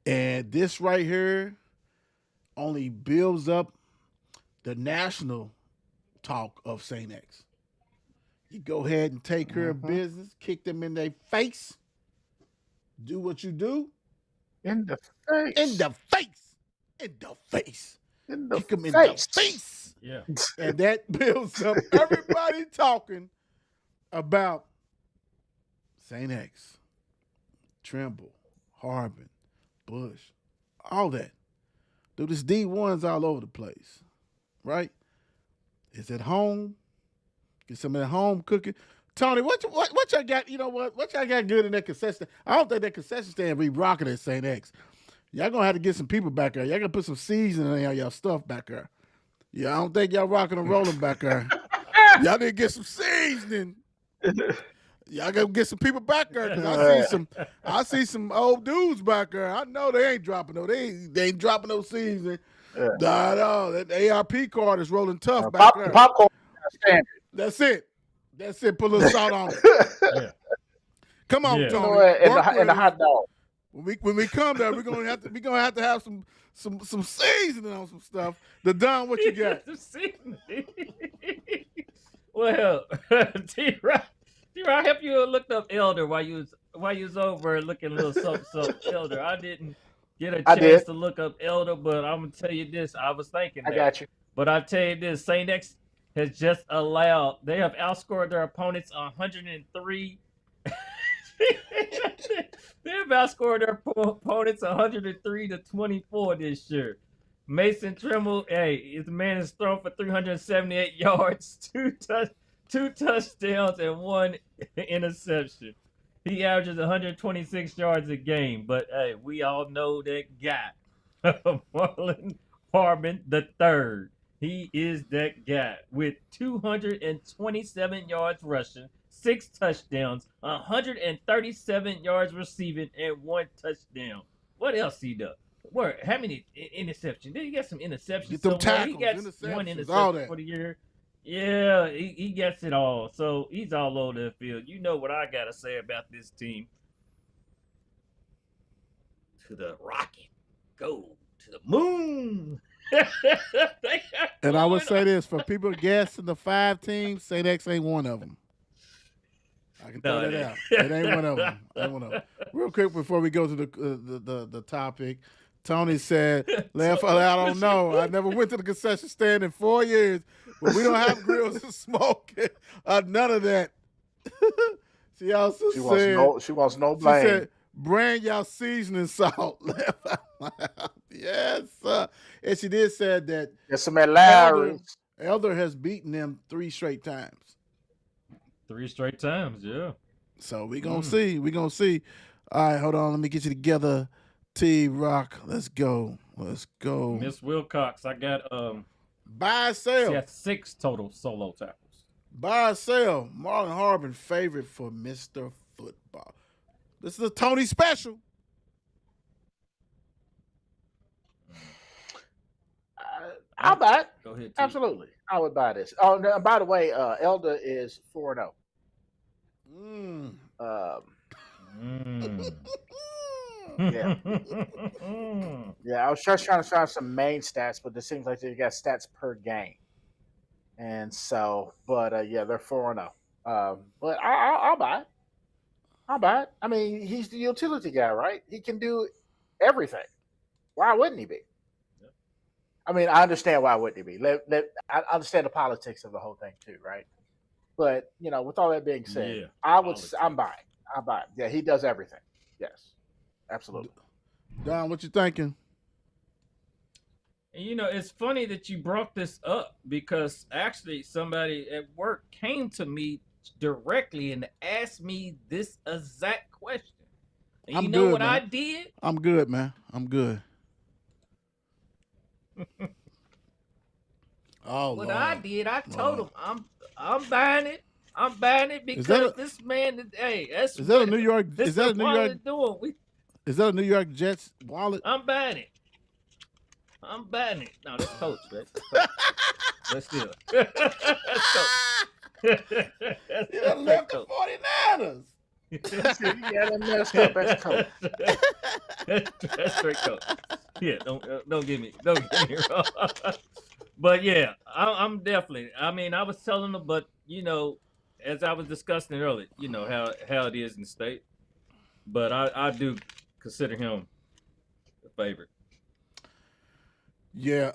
And this right here only builds up the national talk of St. X. You go ahead and take care of business, kick them in their face, do what you do. In the face. In the face. In the face. In the kick them face. in the face. Yeah. And that builds up everybody talking about St. X, Trimble, Hardin, Bush, all that. Dude, this D1's all over the place, right? It's at home. Get some of that home cooking. Tony, what y'all got? You know what? What y'all got good in that concession? I don't think that concession stand be rocking at St. X. Y'all gonna have to get some people back there. Y'all gotta put some seasoning on y'all stuff back there. Yeah, I don't think y'all rocking and rolling back there. Y'all need to get some seasoning. Y'all gotta get some people back there because I see some old dudes back there. I know they ain't dropping no. They ain't dropping no seasoning. Not at all. That ARP card is rolling tough back there. Popcorn standard. That's it. Put a little salt on it. Yeah. Come on, Yeah. Tony. And the hot dog. When we come there, we're gonna have to have some seasoning on some stuff. The Don, what you got? Well, T-Rock, I help you look up Elder while you was over looking a little something Elder. I didn't get a chance to look up Elder, but I'm gonna tell you this. I was thinking that. I got you. But I tell you this, St. X has just they have outscored their opponents 103. They have outscored their opponents 103-24 this year. Mason Trimble, the man is thrown for 378 yards, two touchdowns, and one interception. He averages 126 yards a game, but hey, we all know that guy, Marlon Harbin III. He is that guy with 227 yards rushing, 6 touchdowns, 137 yards receiving, and 1 touchdown. What else he does? How many interceptions? Did he get some interceptions? Get them tackles, he got one interception for the year. Yeah, he gets it all. So he's all over the field. You know what I got to say about this team. To the rocket. Go to the moon. And I would say this, for people guessing the 5 teams, St. X ain't one of them. I can throw that out. It ain't one of them. Real quick before we go to the topic, Tony said, I don't know. I never went to the concession stand in 4 years, but we don't have grills and smoke. None of that. She also said, she wants no blame. She said, bring y'all seasoning salt. Yes, and she did said that some Larry. Elder has beaten them 3 straight times. 3 straight times, yeah. So we gonna see. We gonna see. All right, hold on. Let me get you together. T-Rock, let's go. Miss Wilcox, I got buy or sell. She has 6 total solo tackles. Buy or sell. Marlon Harbin favorite for Mr. Football. This is a Tony special. I'll buy it. Go ahead. T. Absolutely. I would buy this. Oh, no, by the way, Elder is 4-0. Yeah. Yeah, I was just trying to find some main stats, but it seems like they got stats per game. And so, but yeah, they're 4-0. But I'll buy it. I'll buy it. I mean, he's the utility guy, right? He can do everything. Why wouldn't he be? I mean, I understand why wouldn't he be. I understand the politics of the whole thing too, right? But with all that being said, Yeah, I'm politics. buying. I'm buying. Yeah, he does everything. Yes, absolutely. Don, what you thinking? And it's funny that you brought this up because actually somebody at work came to me directly and asked me this exact question. And I'm you know good, what man. I did? I'm good, man. I'm good. Oh, What Lord. I did, I told Lord. him I'm buying it. I'm buying it because this man, hey, that's Is that a New York? This Is that a New York? doing. Is that a New York Jets wallet? I'm buying it. I'm buying it. No, that's Coach, right? That's still. That's Coach. You left the 49ers. Yeah, that messed up. That's Coach. That's straight Coach. Yeah, don't get me wrong. But yeah, I'm definitely. I mean, I was telling them, but as I was discussing it earlier, how it is in the state. But I do consider him the favorite. Yeah.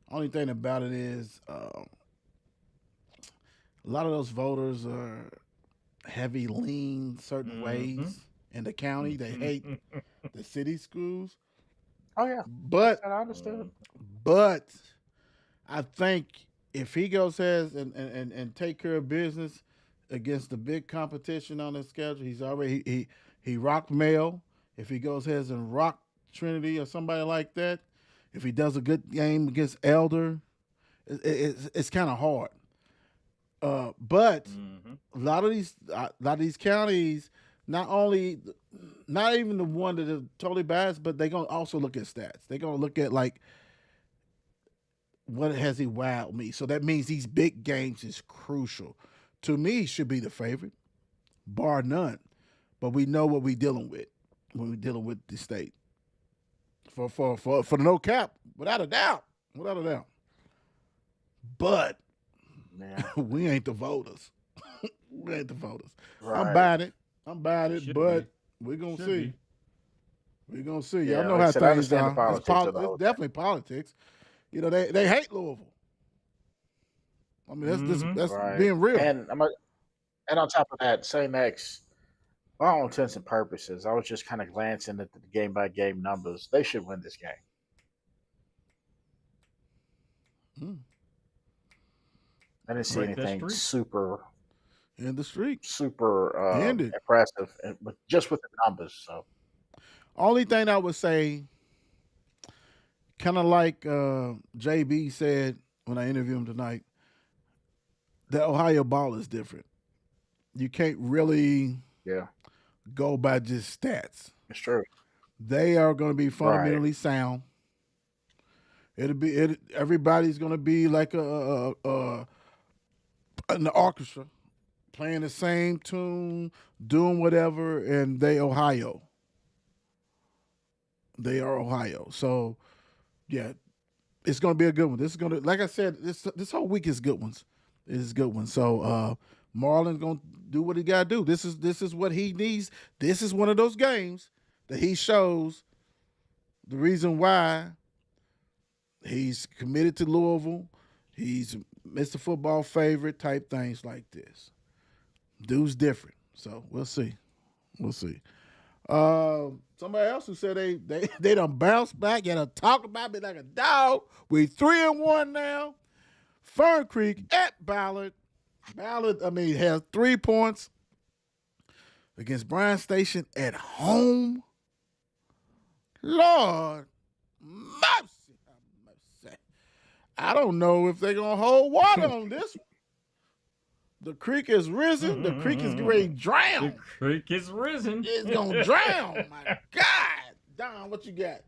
Only thing about it is, a lot of those voters are heavy lean certain ways in the county. They hate the city schools. Oh yeah, but I understood. But I think if he goes ahead and take care of business against the big competition on his schedule, he's already he rocked Mayo. If he goes ahead and rock Trinity or somebody like that, if he does a good game against Elder, it's kind of hard. But a lot of these counties, not even the one that is totally biased, but they're gonna also look at stats. They're gonna look at like what has he wowed me. So that means these big games is crucial. To me, he should be the favorite, bar none. But we know what we're dealing with when we're dealing with the state. For the no cap, without a doubt. But we ain't the voters. Right. I'm buying it, but we're gonna see. We're gonna see. Yeah, Y'all know how things are. It's definitely politics. They hate Louisville. I mean, that's right. being real. And on top of that, St. X, for all intents and purposes, I was just kind of glancing at the game by game numbers. They should win this game. I didn't see anything super in the street, super impressive, just with the numbers. So, only thing I would say, kind of like JB said when I interviewed him tonight, the Ohio ball is different. You can't really go by just stats. It's true. They are going to be fundamentally sound. Everybody's going to be like an orchestra, playing the same tune, doing whatever, and they Ohio. They are Ohio. So, yeah, it's going to be a good one. This is going to, like I said, this whole week is good ones. It is good one. So, Marlon's going to do what he got to do. This is what he needs. This is one of those games that he shows the reason why he's committed to Louisville. He's Mr. Football favorite type things like this. Dude's different. So we'll see. Somebody else who said they done bounced back and done talk about me like a dog. We 3-1 now. Fern Creek at Ballard. Ballard, has 3 points against Bryan Station at home. Lord mercy. I don't know if they're going to hold water on this one. The creek is risen. The creek is ready to drown. The creek is risen. It's going to drown. My God. Don, what you got?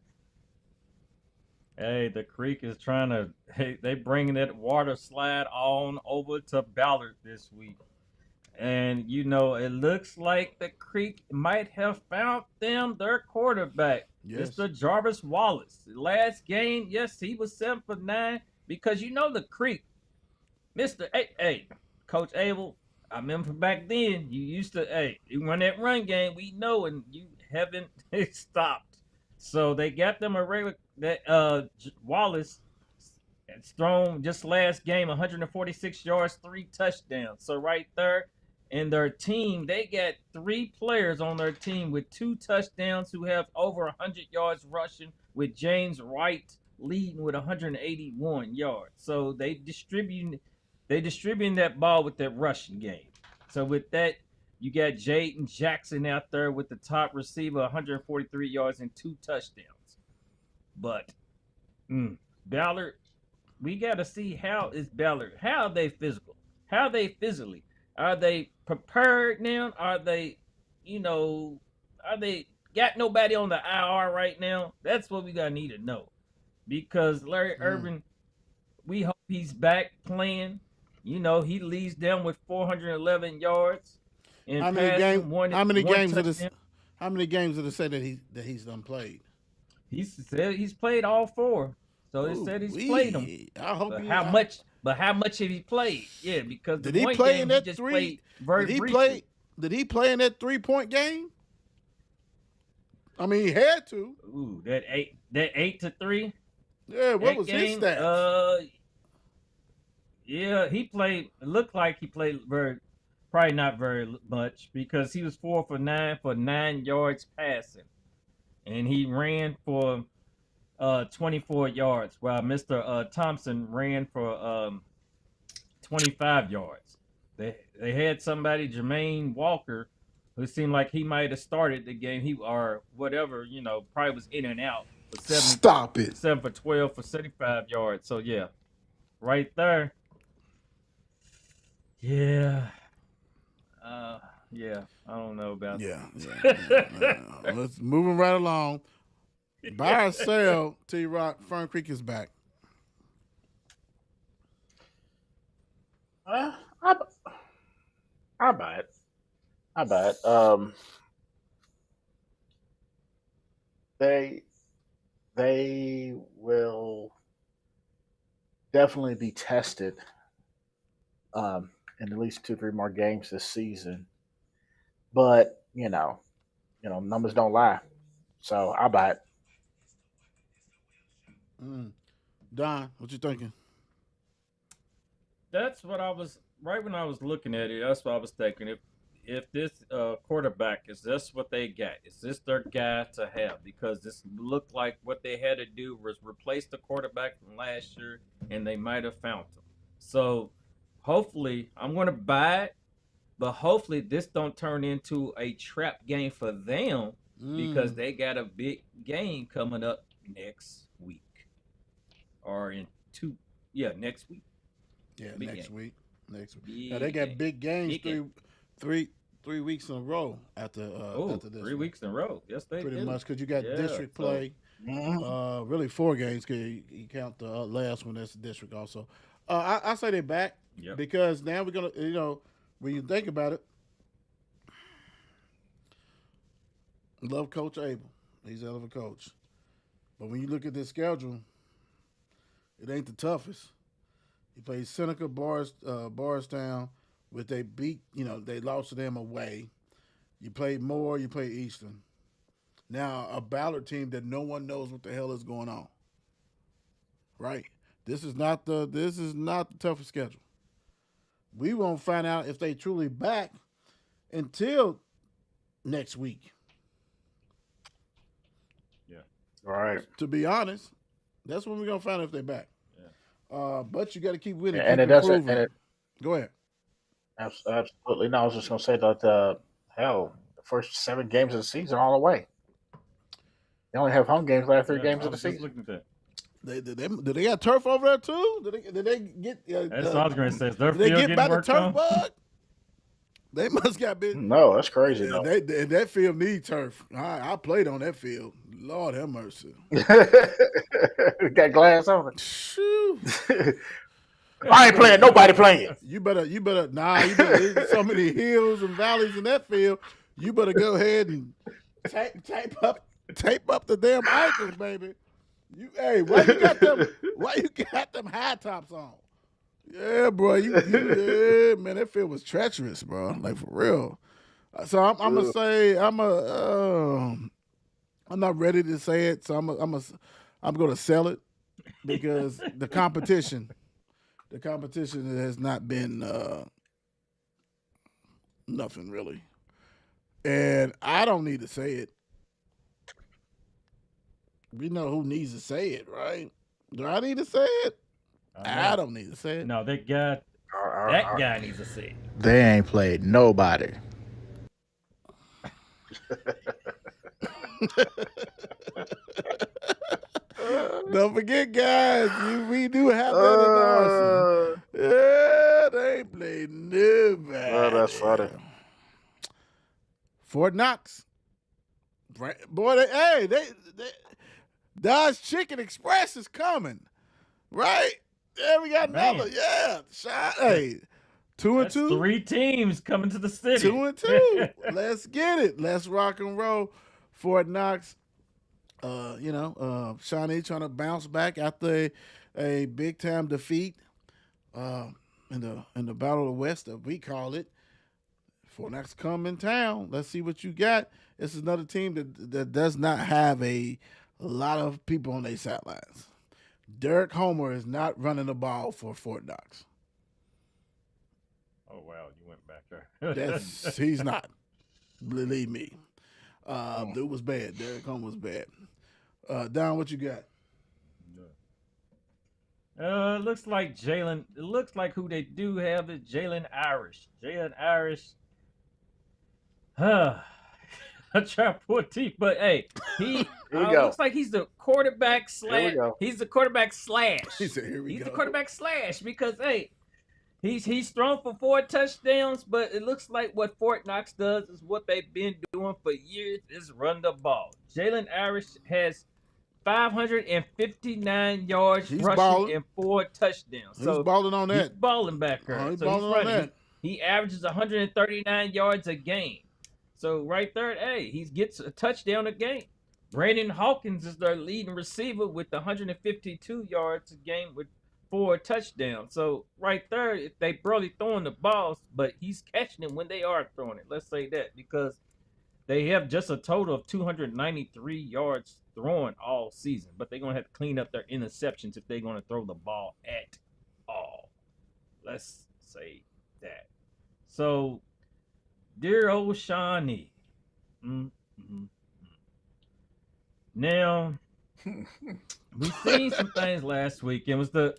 Hey, the creek is trying to, they bringing that water slide on over to Ballard this week. And, it looks like the creek might have found them their quarterback. Yes. Mr. Jarvis Wallace. Last game, yes, he was 7 for 9 because the creek. Hey, Coach Abel, I remember from back then, you used to, you run that run game, we know, and you haven't stopped. So they got them a regular, Wallace has thrown just last game 146 yards, 3 touchdowns. So right there, in their team, they got 3 players on their team with 2 touchdowns who have over 100 yards rushing, with James Wright leading with 181 yards. So they distributing that ball with that rushing game. So with that, you got Jaden Jackson out there with the top receiver, 143 yards and 2 touchdowns. But Ballard, we got to see how is Ballard. How are they physical? How are they physically? Are they prepared now? Are they got nobody on the IR right now? That's what we got to need to know. Because Larry Irvin, we hope he's back playing. He leads them with 411 yards. And how many games did it say that he's done played? He said he's played all 4. So they said he's played them. I hope. But how much have he played? Yeah, because did he play in that 3? Did he play in that 3-point game? I mean, he had to. Ooh, that 8 to 3. Yeah, what was his stats? Yeah, he played. It looked like he played probably not very much because he was 4 for 9 for 9 yards passing, and he ran for 24 yards, while Mr. Thompson ran for 25 yards. They had somebody, Jermaine Walker, who seemed like he might have started the game. Probably was in and out. For 7 for 12 for 75 yards. So yeah, right there. Yeah. I don't know about that. Let's moving right along. Buy or sell, T-Rock, Fern Creek is back. I buy it. They will definitely be tested in at least 2-3 more games this season. But numbers don't lie, so I buy it. Don, what you thinking? That's what I was right when I was looking at it. That's what I was thinking. If this quarterback is this what they got? Is this their guy to have? Because this looked like what they had to do was replace the quarterback from last year, and they might have found him. So hopefully, I'm going to buy it, but hopefully this don't turn into a trap game for them because they got a big game coming up next week. Or in next week. Yeah, next week. Now they got big games, three weeks in a row after this. 3 weeks in a row. Yes, they pretty much because you got district play. Really 4 games because you count the last one. That's the district also. I say they're back because now we're gonna when you think about it, love Coach Abel. He's a hell of a coach, but when you look at this schedule, it ain't the toughest. He plays Seneca, Bardstown, which they beat. They lost to them away. You play Moore, you play Eastern. Now a Ballard team that no one knows what the hell is going on. Right? This is not the toughest schedule. We won't find out if they truly back until next week. Yeah. All right. To be honest, that's when we're gonna find out if they're back. Yeah. But you got to keep winning. And it doesn't. Go ahead. Absolutely. No, I was just gonna say that the first 7 games of the season are all away. They only have home games last 3 games of the season. Looking at that. Do they got turf over there too? Did they get? That's what I was going to say. Is their did they field get by getting the worked turf on? bug? They must got been. No, that's crazy. No. That field need turf. I played on that field. Lord have mercy. Got glass on it. Shoo. I ain't playing. Nobody playing. You better. There's so many hills and valleys in that field. You better go ahead and tape up Tape up the damn ankles, baby. Why you got them high tops on? Yeah, bro. Yeah, man. That field was treacherous, bro. Like for real. So I'm gonna say I'm not ready to say it. So I'm gonna sell it because the competition has not been nothing really, and I don't need to say it. We know who needs to say it, right? Do I need to say it? I don't need to say it. No, that guy needs to say it. They ain't played nobody. Don't forget, guys, we do have that in Arsenal. Yeah, they ain't played nobody. Oh, that's funny. Fort Knox. Boy, they Dodge Chicken Express is coming. Right? Yeah, we got another. Yeah. Hey, 2-2. 3 teams coming to the city. 2-2. Let's get it. Let's rock and roll. Fort Knox. Shawnee trying to bounce back after a big time defeat in the Battle of the West, that we call it. Fort Knox come in town. Let's see what you got. This is another team that does not have a lot of people on their sidelines. Derek Homer is not running the ball for Fort Knox. Oh wow, you went back there. He's not. Believe me. Dude was bad. Derek Homer was bad. Don, what you got? It looks like Jalen. It looks like who they do have is Jalen Irish. Jalen Irish. I try to pull teeth, but hey, he looks like he's the quarterback slash. He's the quarterback slash. He said, "Here we go." He's the quarterback slash because hey, he's thrown for 4 touchdowns, but it looks like what Fort Knox does is what they've been doing for years is run the ball. Jalen Irish has 559 yards rushing balling. and 4 touchdowns. He's balling on that. He's balling back there. He's balling on that. He averages 139 yards a game. So right there, hey, he gets a touchdown a game. Brandon Hopkins is their leading receiver with 152 yards a game with 4 touchdowns. So right there, they barely throwing the balls, but he's catching them when they are throwing it. Let's say that because they have just a total of 293 yards throwing all season, but they're going to have to clean up their interceptions if they're going to throw the ball at all. Let's say that. So, dear old Shawnee. Now, we seen some things last week. It was the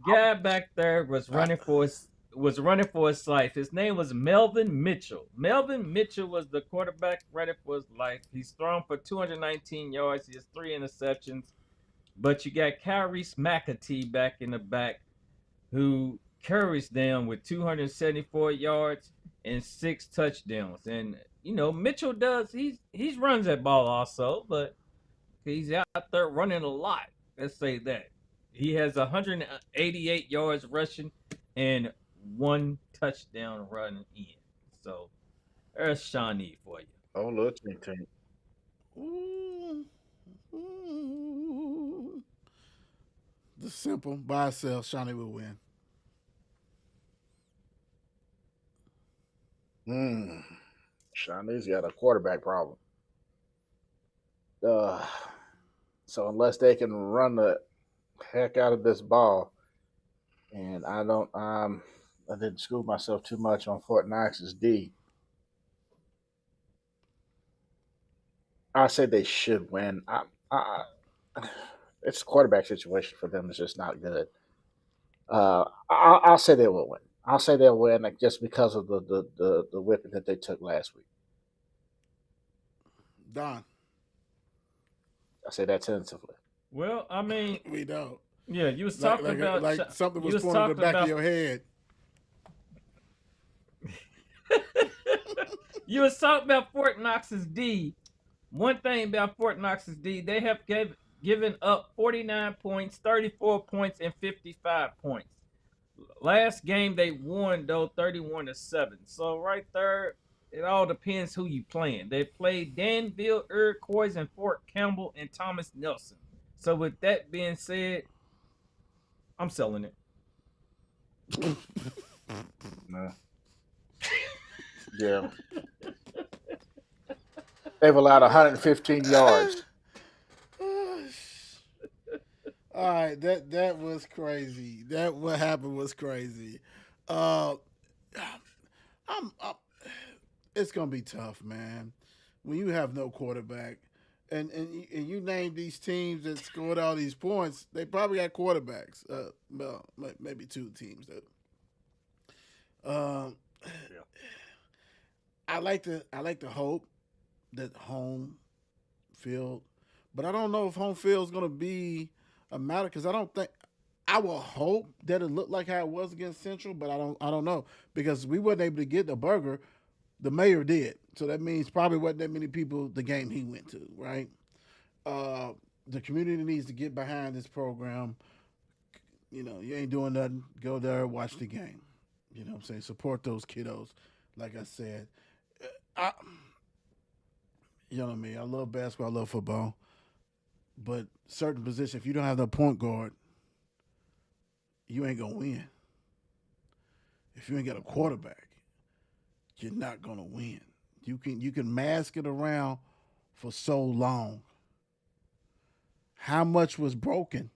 guy back there was running for his life. His name was Melvin Mitchell. Melvin Mitchell was the quarterback running for his life. He's thrown for 219 yards. He has 3 interceptions. But you got Kyrese McAtee back in the back who carries them with 274 yards and 6 touchdowns. And, you know, Mitchell he runs that ball also, but he's out there running a lot. Let's say that. He has 188 yards rushing and 1 touchdown running in. So there's Shawnee for you. Oh, look, team. The simple buy sell. Shawnee will win. Shawnee's got a quarterback problem. So unless they can run the heck out of this ball, and I didn't school myself too much on Fort Knox's D. I said they should win. It's a quarterback situation for them. It's just not good. I'll say they will win. I'll say they'll win just because of the whipping that they took last week. Don. I say that tentatively. Well, I mean, we don't. Yeah, you was talking about something was pointing to the back of your head. You was talking about Fort Knox's D. One thing about Fort Knox's D, they have given up 49 points, 34 points, and 55 points. Last game they won though 31-7. So right there, it all depends who you playing. They played Danville, Iroquois, and Fort Campbell and Thomas Nelson. So with that being said, I'm selling it. No. Yeah. They've allowed 115 yards. All right, that was crazy. That what happened was crazy. Uh, I'm it's gonna be tough, man. When you have no quarterback, and you name these teams that scored all these points, they probably got quarterbacks. Well, maybe two teams that. Yeah. I like to hope that home field, but I don't know if home field is gonna be a matter because I don't think. I will hope that it looked like how it was against Central, but I don't know because we weren't able to get the burger. The mayor did, so that means probably wasn't that many people the game he went to, right? The community needs to get behind this program. You know, you ain't doing nothing. Go there, watch the game. You know what I'm saying? Support those kiddos. Like I said, I, you know what I mean? I love basketball, I love football, but certain position, if you don't have no point guard, you ain't gonna win. If you ain't got a quarterback, you're not gonna win. You can mask it around for so long. How much was broken,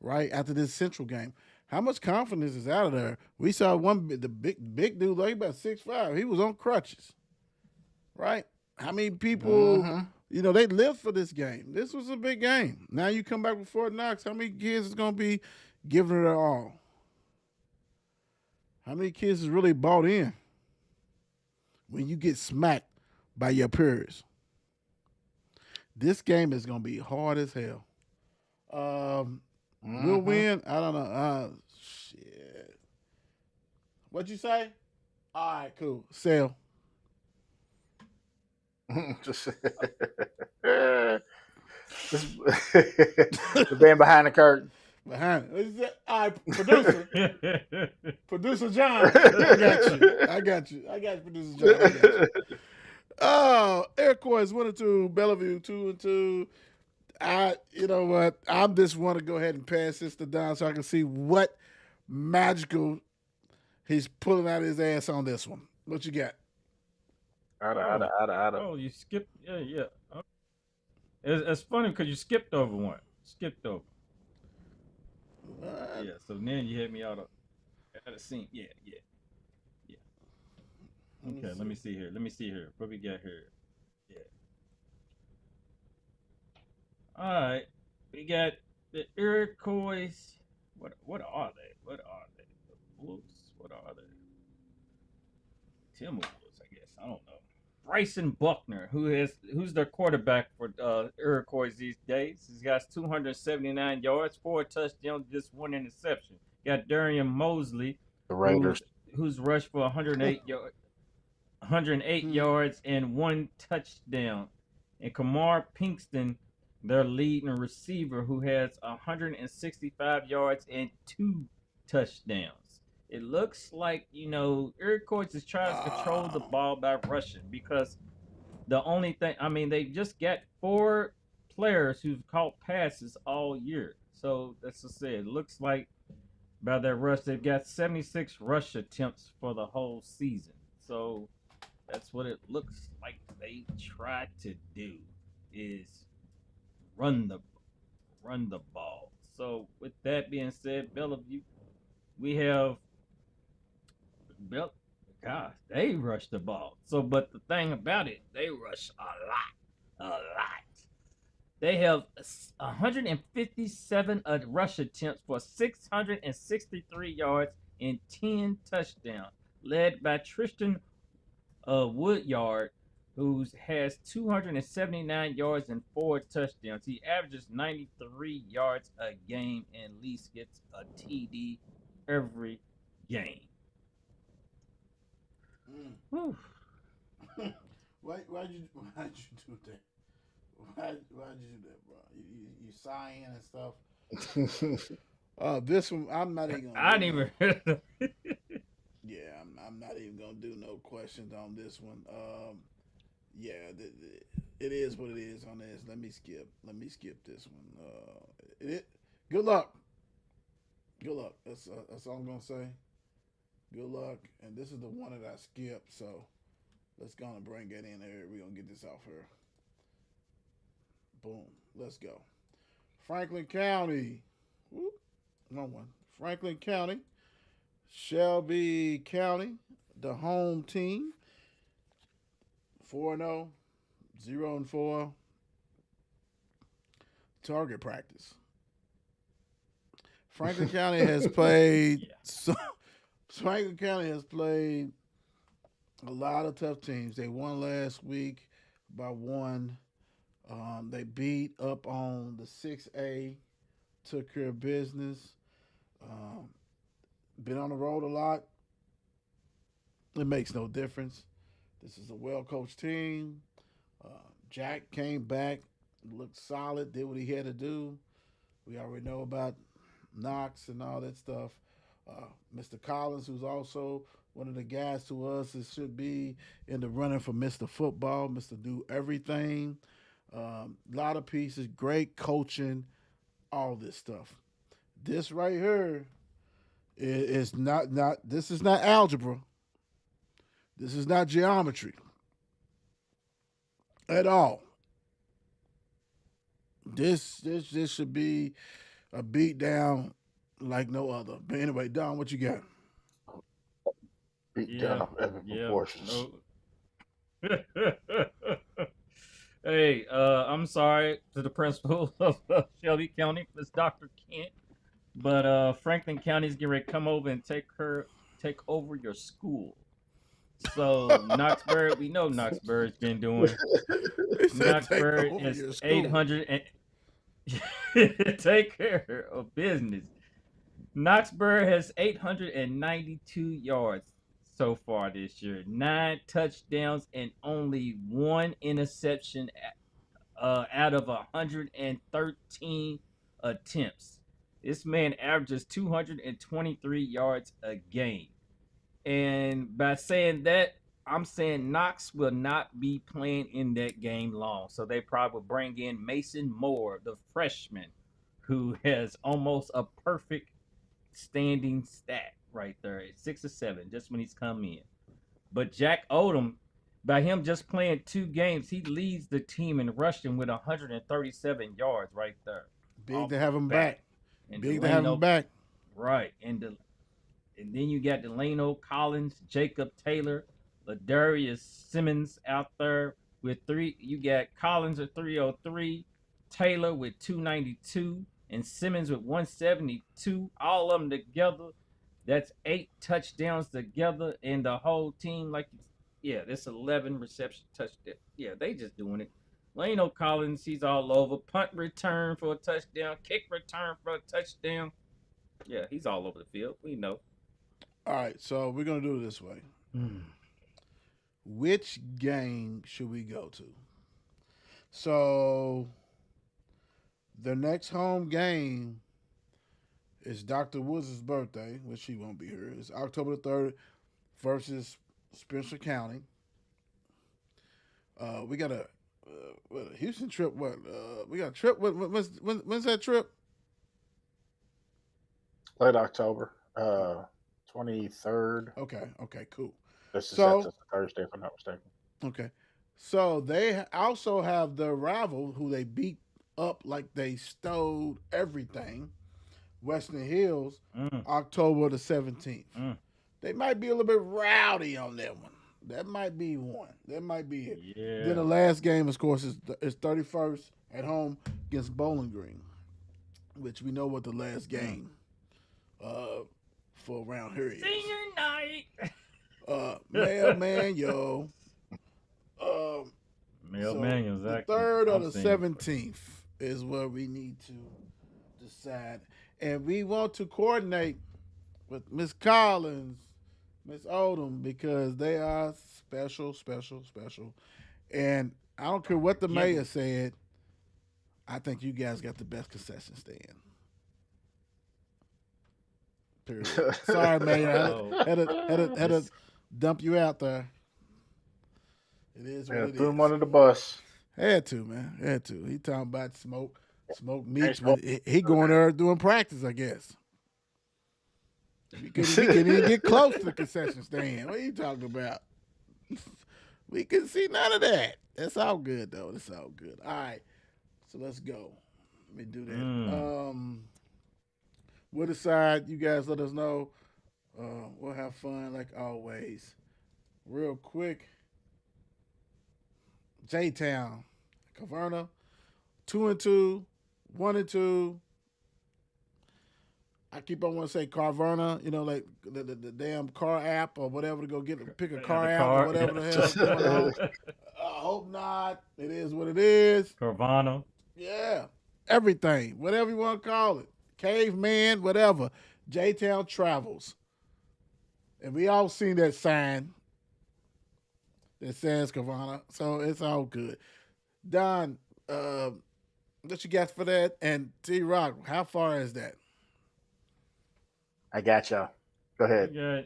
right, after this Central game? How much confidence is out of there? We saw the big dude, like about 6'5". He was on crutches, right? How many people, they lived for this game? This was a big game. Now you come back with Fort Knox. How many kids is gonna be giving it their all? How many kids is really bought in when you get smacked by your peers? This game is gonna be hard as hell. We'll win. I don't know. Shit. What'd you say? All right, cool. Sell. Just the band behind the curtain. Behind it. All right, producer John. I got you, producer John. I got you. Oh, Iroquois 1-2, Bellevue 2-2. You know what? I just want to go ahead and pass this to Don so I can see what magical he's pulling out of his ass on this one. What you got? Oh, you skipped. Yeah. Okay. It's funny because you skipped over one. Skipped over. What? Yeah. So then you hit me out of the scene. Yeah. Okay. Let me see here. What we got here? Yeah. All right. We got the Iroquois. What are they? The Wolves? What are they? Timberwolves, I guess. I don't know. Bryson Buckner, who's their quarterback for Iroquois these days. He's got 279 yards, 4 touchdowns, just 1 interception. Got Darian Mosley, The Raiders. who's rushed for 108 yards and 1 touchdown. And Kamar Pinkston, their leading receiver, who has 165 yards and 2 touchdowns. It looks like, Iroquois is trying to control the ball by rushing because the only thing, they just got 4 players who've caught passes all year. So that's just it. It looks like by that rush, they've got 76 rush attempts for the whole season. So that's what it looks like they try to do is run the ball. So with that being said, Bellevue, we have gosh, they rush the ball. So, but the thing about it, they rush a lot. They have 157 rush attempts for 663 yards and 10 touchdowns, led by Tristan Woodyard, who has 279 yards and 4 touchdowns. He averages 93 yards a game and at least gets a TD every game. Why'd you do that? Why'd you do that, bro? You sighing and stuff. This one I'm not even. I didn't even. Yeah, I'm not even gonna do no questions on this one. Yeah, it is what it is on this. Let me skip. This one. Good luck. Good luck. That's all I'm gonna say. Good luck. And this is the one that I skipped. So let's go and bring that in there. We're gonna get this off here. Boom. Let's go. Franklin County. Whoop. Wrong one. Franklin County. Shelby County, the home team. 4-0, 0-4. Target practice. Franklin County has played. Franklin County has played a lot of tough teams. They won last week by 1. They beat up on the 6A, took care of business. Been on the road a lot. It makes no difference. This is a well-coached team. Jack came back, looked solid, did what he had to do. We already know about Knox and all that stuff. Mr. Collins, who's also one of the guys to us, it should be in the running for Mr. Football, Mr. Do Everything. A lot of pieces, great coaching, all this stuff. This right here is not this is not algebra. This is not geometry at all. This should be a beat down like no other. But anyway, Don, what you got? Beat down of epic proportions. No. Hey, I'm sorry to the principal of Shelby County, Miss Dr. Kent, but Franklin County's getting ready to come over and take over your school. So Knoxbury, we know Knoxbury's been doing. Knoxbury is 800 and take care of business. Knoxbury has 892 yards so far this year, 9 touchdowns and only 1 interception out of 113 attempts. This man averages 223 yards a game. And by saying that, I'm saying Knox will not be playing in that game long. So they probably will bring in Mason Moore, the freshman, who has almost a perfect standing stat right there at 6 or 7, just when he's come in. But Jack Oldham, by him just playing 2 games, he leads the team in rushing with 137 yards right there. Big to have him back. Big to have him back. Right. And then you got Delano Collins, Jacob Taylor, Ladarius Simmons out there with 3. You got Collins at 303, Taylor with 292, and Simmons with 172. All of them together, that's 8 touchdowns together, and the whole team, that's 11 reception touchdowns. Yeah, they just doing it. Delano Collins, he's all over. Punt return for a touchdown, kick return for a touchdown. Yeah, he's all over the field. We know. All right, so we're going to do it this way. Which game should we go to? So the next home game is Dr. Woods' birthday, which she won't be here. It's October the 3rd versus Spencer County. We got a Houston trip. What? We got a trip. When's that trip? Late October. 23rd. Okay, cool. That's a Thursday, if I'm not mistaken. Okay. So they also have their rival who they beat up like they stole everything, Western Hills, October the 17th. They might be a little bit rowdy on that one. That might be one. That might be it. Yeah. Then the last game, of course, is 31st at home against Bowling Green, which we know what the last game for around here is. Senior night. Mailman, yo. Mailman, so exactly. The 3rd or the 17th is where we need to decide. And we want to coordinate with Miss Collins, Miss Oldham, because they are special. And I don't care what the mayor said, I think you guys got the best concession stand. Period. Sorry, Mayor. dump you out there. It is what it threw him is. under the bus. Had to, man. Had to. He talking about smoke meats. smoke. He going there doing practice, I guess. We couldn't even get close to the concession stand. What are you talking about? We couldn't see none of that. That's all good, though. That's all good. All right. So let's go. Let me do that. We'll decide. You guys let us know. We'll have fun like always. Real quick. J-Town. Caverna. 2-2. 1-2. I keep on wanting to say Caverna, like the damn car app or whatever to go pick a car app or whatever the hell's going on. I hope not. It is what it is. Caverna. Yeah. Everything. Whatever you want to call it. Caveman, whatever. J-Town travels. And we all seen that sign that says Caverna. So it's all good. Don, what you got for that? And T-Rock, how far is that? I got y'all. Go ahead. You got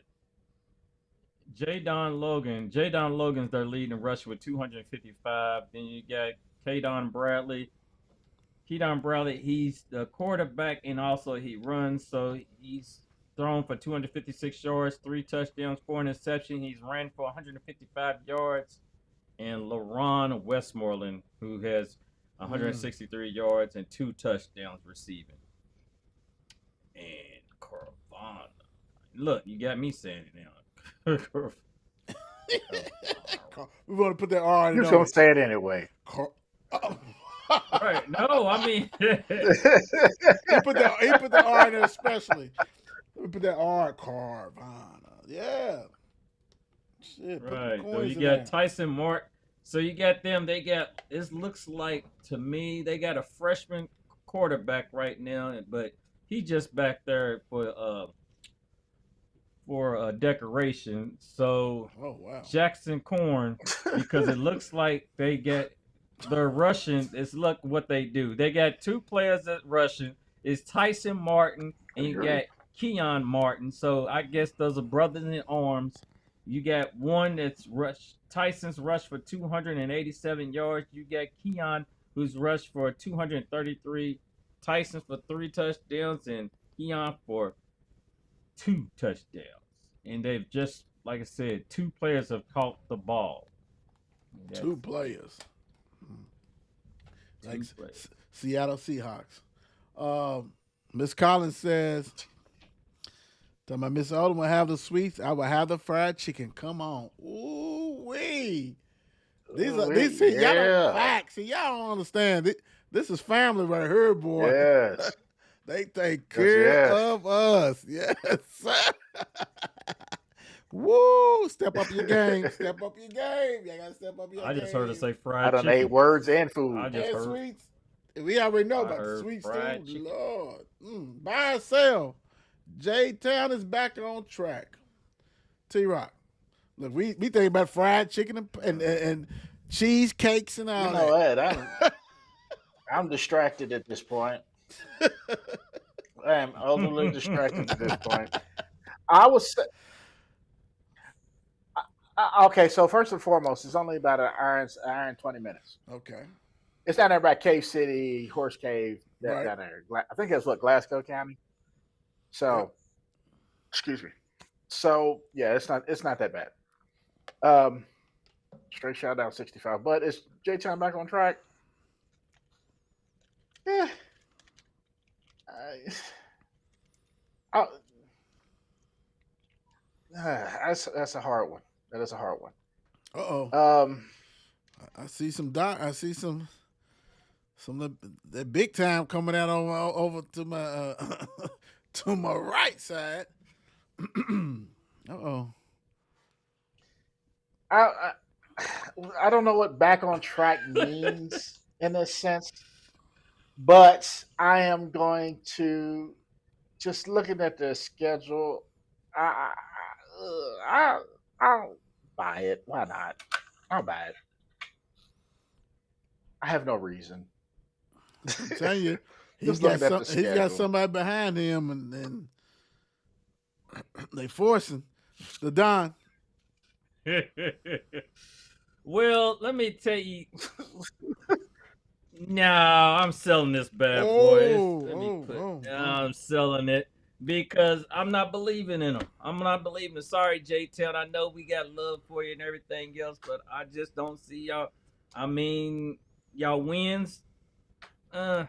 J-Don Logan. J-Don Logan's their leading rusher with 255. Then you got K-Don Bradley. K-Don Bradley, he's the quarterback and also he runs. So he's thrown for 256 yards, 3 touchdowns, 4 interceptions. He's ran for 155 yards. And LaRon Westmoreland, who has 163 yards and 2 touchdowns receiving. And Caverna. Look, you got me saying it now. We want to put that R in. You're going to say it anyway. Right. No, I mean. he put the R in there especially. We put that R, Caverna. Yeah. Shit. Right. So you got Tyson Mark. So you got them. They got, it looks like to me, they got a freshman quarterback right now, but he just back there for decoration. So Jackson Corn, because it looks like they get their rushing. It's look what they do. They got 2 players that rushing. It's Tyson Martin and you got Keon Martin. So I guess those are brothers in arms. You got one that's rushed. Tyson's rushed for 287 yards. You got Keon who's rushed for 233. Tyson for 3 touchdowns and Keon for 2 touchdowns. And they've just, like I said, 2 players have caught the ball. 2 players. Like Seattle Seahawks. Miss Collins says, "Tell my Miss Oldham will have the sweets. I will have the fried chicken. Come on, ooh wee! These y'all don't facts. See, y'all don't understand. This is family right here, boy. Yes, they take care of us. Yes, woo! Step up your game. Step up your game. You gotta step up your game. I just heard her say fried chicken. I done ate words and food. I just heard sweets. We already know about the sweets too. Lord, buy and sell. J-Town is back on track. T-Rock, look, we think about fried chicken and cheesecakes and all that. I'm distracted at this point. I am overly distracted at this point. I was okay. So first and foremost, it's only about an hour and 20 minutes. Okay. It's down there by Cave City, Horse Cave. Down there. I think that's Glasgow County. So, excuse me. So yeah, it's not that bad. Straight shot down 65, but is J-Town back on track? Yeah. That's a hard one. That is a hard one. I see some of that big time coming out over to my to my right side. I don't know what back on track means in this sense, but I am going to just looking at the schedule. I'll buy it. Why not? I'll buy it. I have no reason. I'm telling you, he's got somebody behind him, and they forcing the Don. Well, let me tell you. No, I'm selling this bad boy. I'm selling it because I'm not believing in them. I'm not believing. Sorry, J-Town. I know we got love for you and everything else, but I just don't see y'all. I mean, y'all wins. Y'all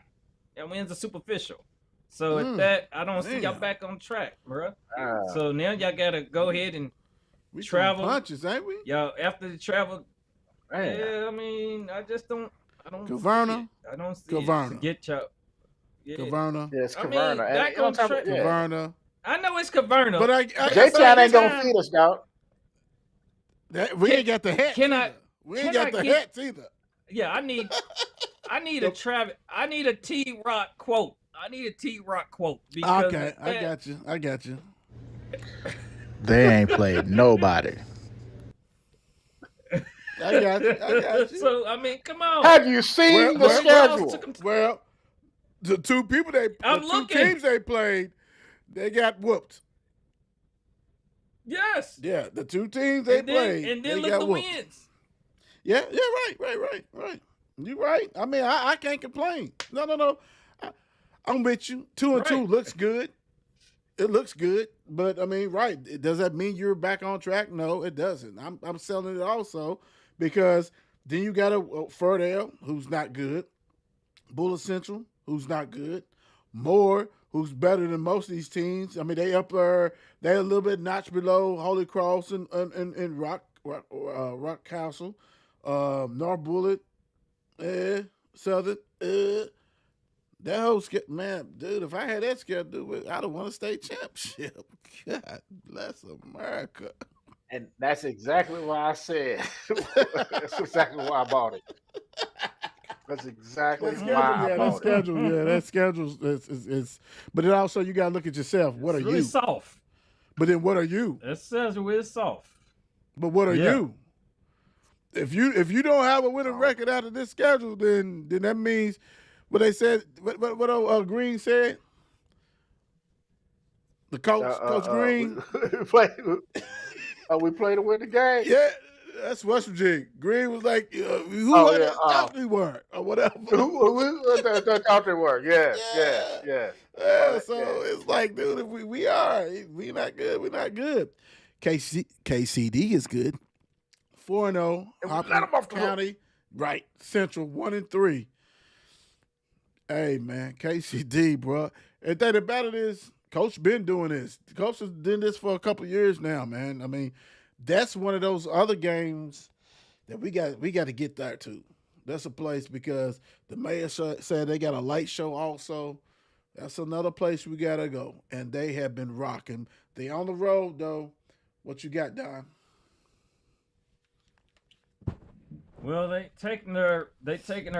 wins are superficial. So at that, I don't see y'all back on track, bro. So now y'all gotta go ahead and travel. Punches, ain't we? Y'all after the travel. Yeah, I mean, I don't Caverna. I don't see Caverna. it. Get y'all. Yeah. Caverna. Yeah, it's Caverna. Caverna. I know it's Caverna. But J-Town ain't gonna feed us, dog. We ain't got the hats. We ain't got the hats either. Yeah, I need a T-Rock quote. I need a T-Rock quote. Okay, I got you. They ain't played nobody. I got you. So I mean, come on. Have you seen the schedule? Well, the two teams they played, they got whooped. Yes. Yeah, the two teams they played, and then they look got the whooped. wins. Yeah, right. You right. I mean, I can't complain. No. I'm with you. 2-2 looks good. It looks good, but I mean, right? Does that mean you're back on track? No, it doesn't. I'm selling it also because then you got a Fairdale who's not good, Bullitt Central who's not good, Moore who's better than most of these teams. I mean, they up there. They're a little bit notch below Holy Cross and Rock Castle, North Bullitt, Southern. That whole man, dude, if I had that schedule, I'd have won a state championship. God bless America. And that's exactly why I said. That's exactly why I bought it. That's exactly why I bought it. That schedule is. But then also you gotta look at yourself. What are you? Soft. But then what are you? That schedule is soft. But what are you? If you don't have a winning record out of this schedule, then that means. What they said, what Green said? The Coach Green. We played to win the game. Yeah, that's West Virginia. Green was like, who thought they were, or whatever. Who thought they were? Yeah. So it's like, dude, if we not good. We're not good. KCD is good. 4-0. Hopkins County, right? Central 1-3. Hey, man, KCD, bro. And the thing about it is, Coach been doing this. Coach has done this for a couple of years now, man. I mean, that's one of those other games that we got to get there too. That's a place because the mayor said they got a light show also. That's another place we got to go. And they have been rocking. They on the road, though. What you got, Don? Well, they taking their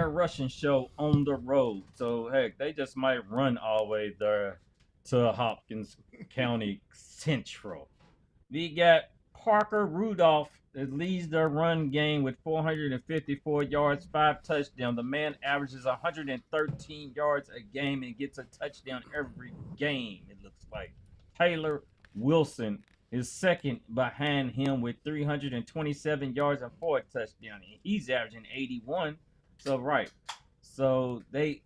Russian show on the road. So heck, they just might run all the way there to Hopkins County Central. We got Parker Rudolph that leads their run game with 454 yards, 5 touchdowns. The man averages 113 yards a game and gets a touchdown every game, it looks like. Taylor Wilson is second behind him with 327 yards and 4 touchdowns. He's averaging 81. So, right. So, they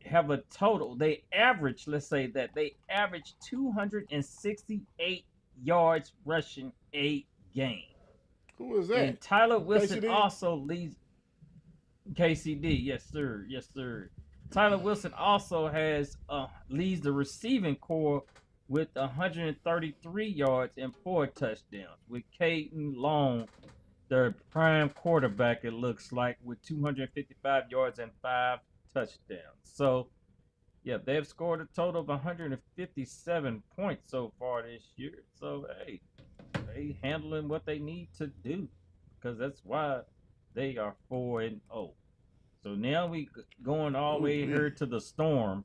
have a total. They average 268 yards rushing a game. Who is that? And Tyler Wilson KCD? also leads KCD. Yes, sir. Tyler Wilson also leads the receiving corps with 133 yards and 4 touchdowns. With Caden Long, their prime quarterback, it looks like, with 255 yards and 5 touchdowns. So, yeah, they've scored a total of 157 points so far this year. So, hey, they handling what they need to do because that's why they are 4-0. So now we going all the way here to the storm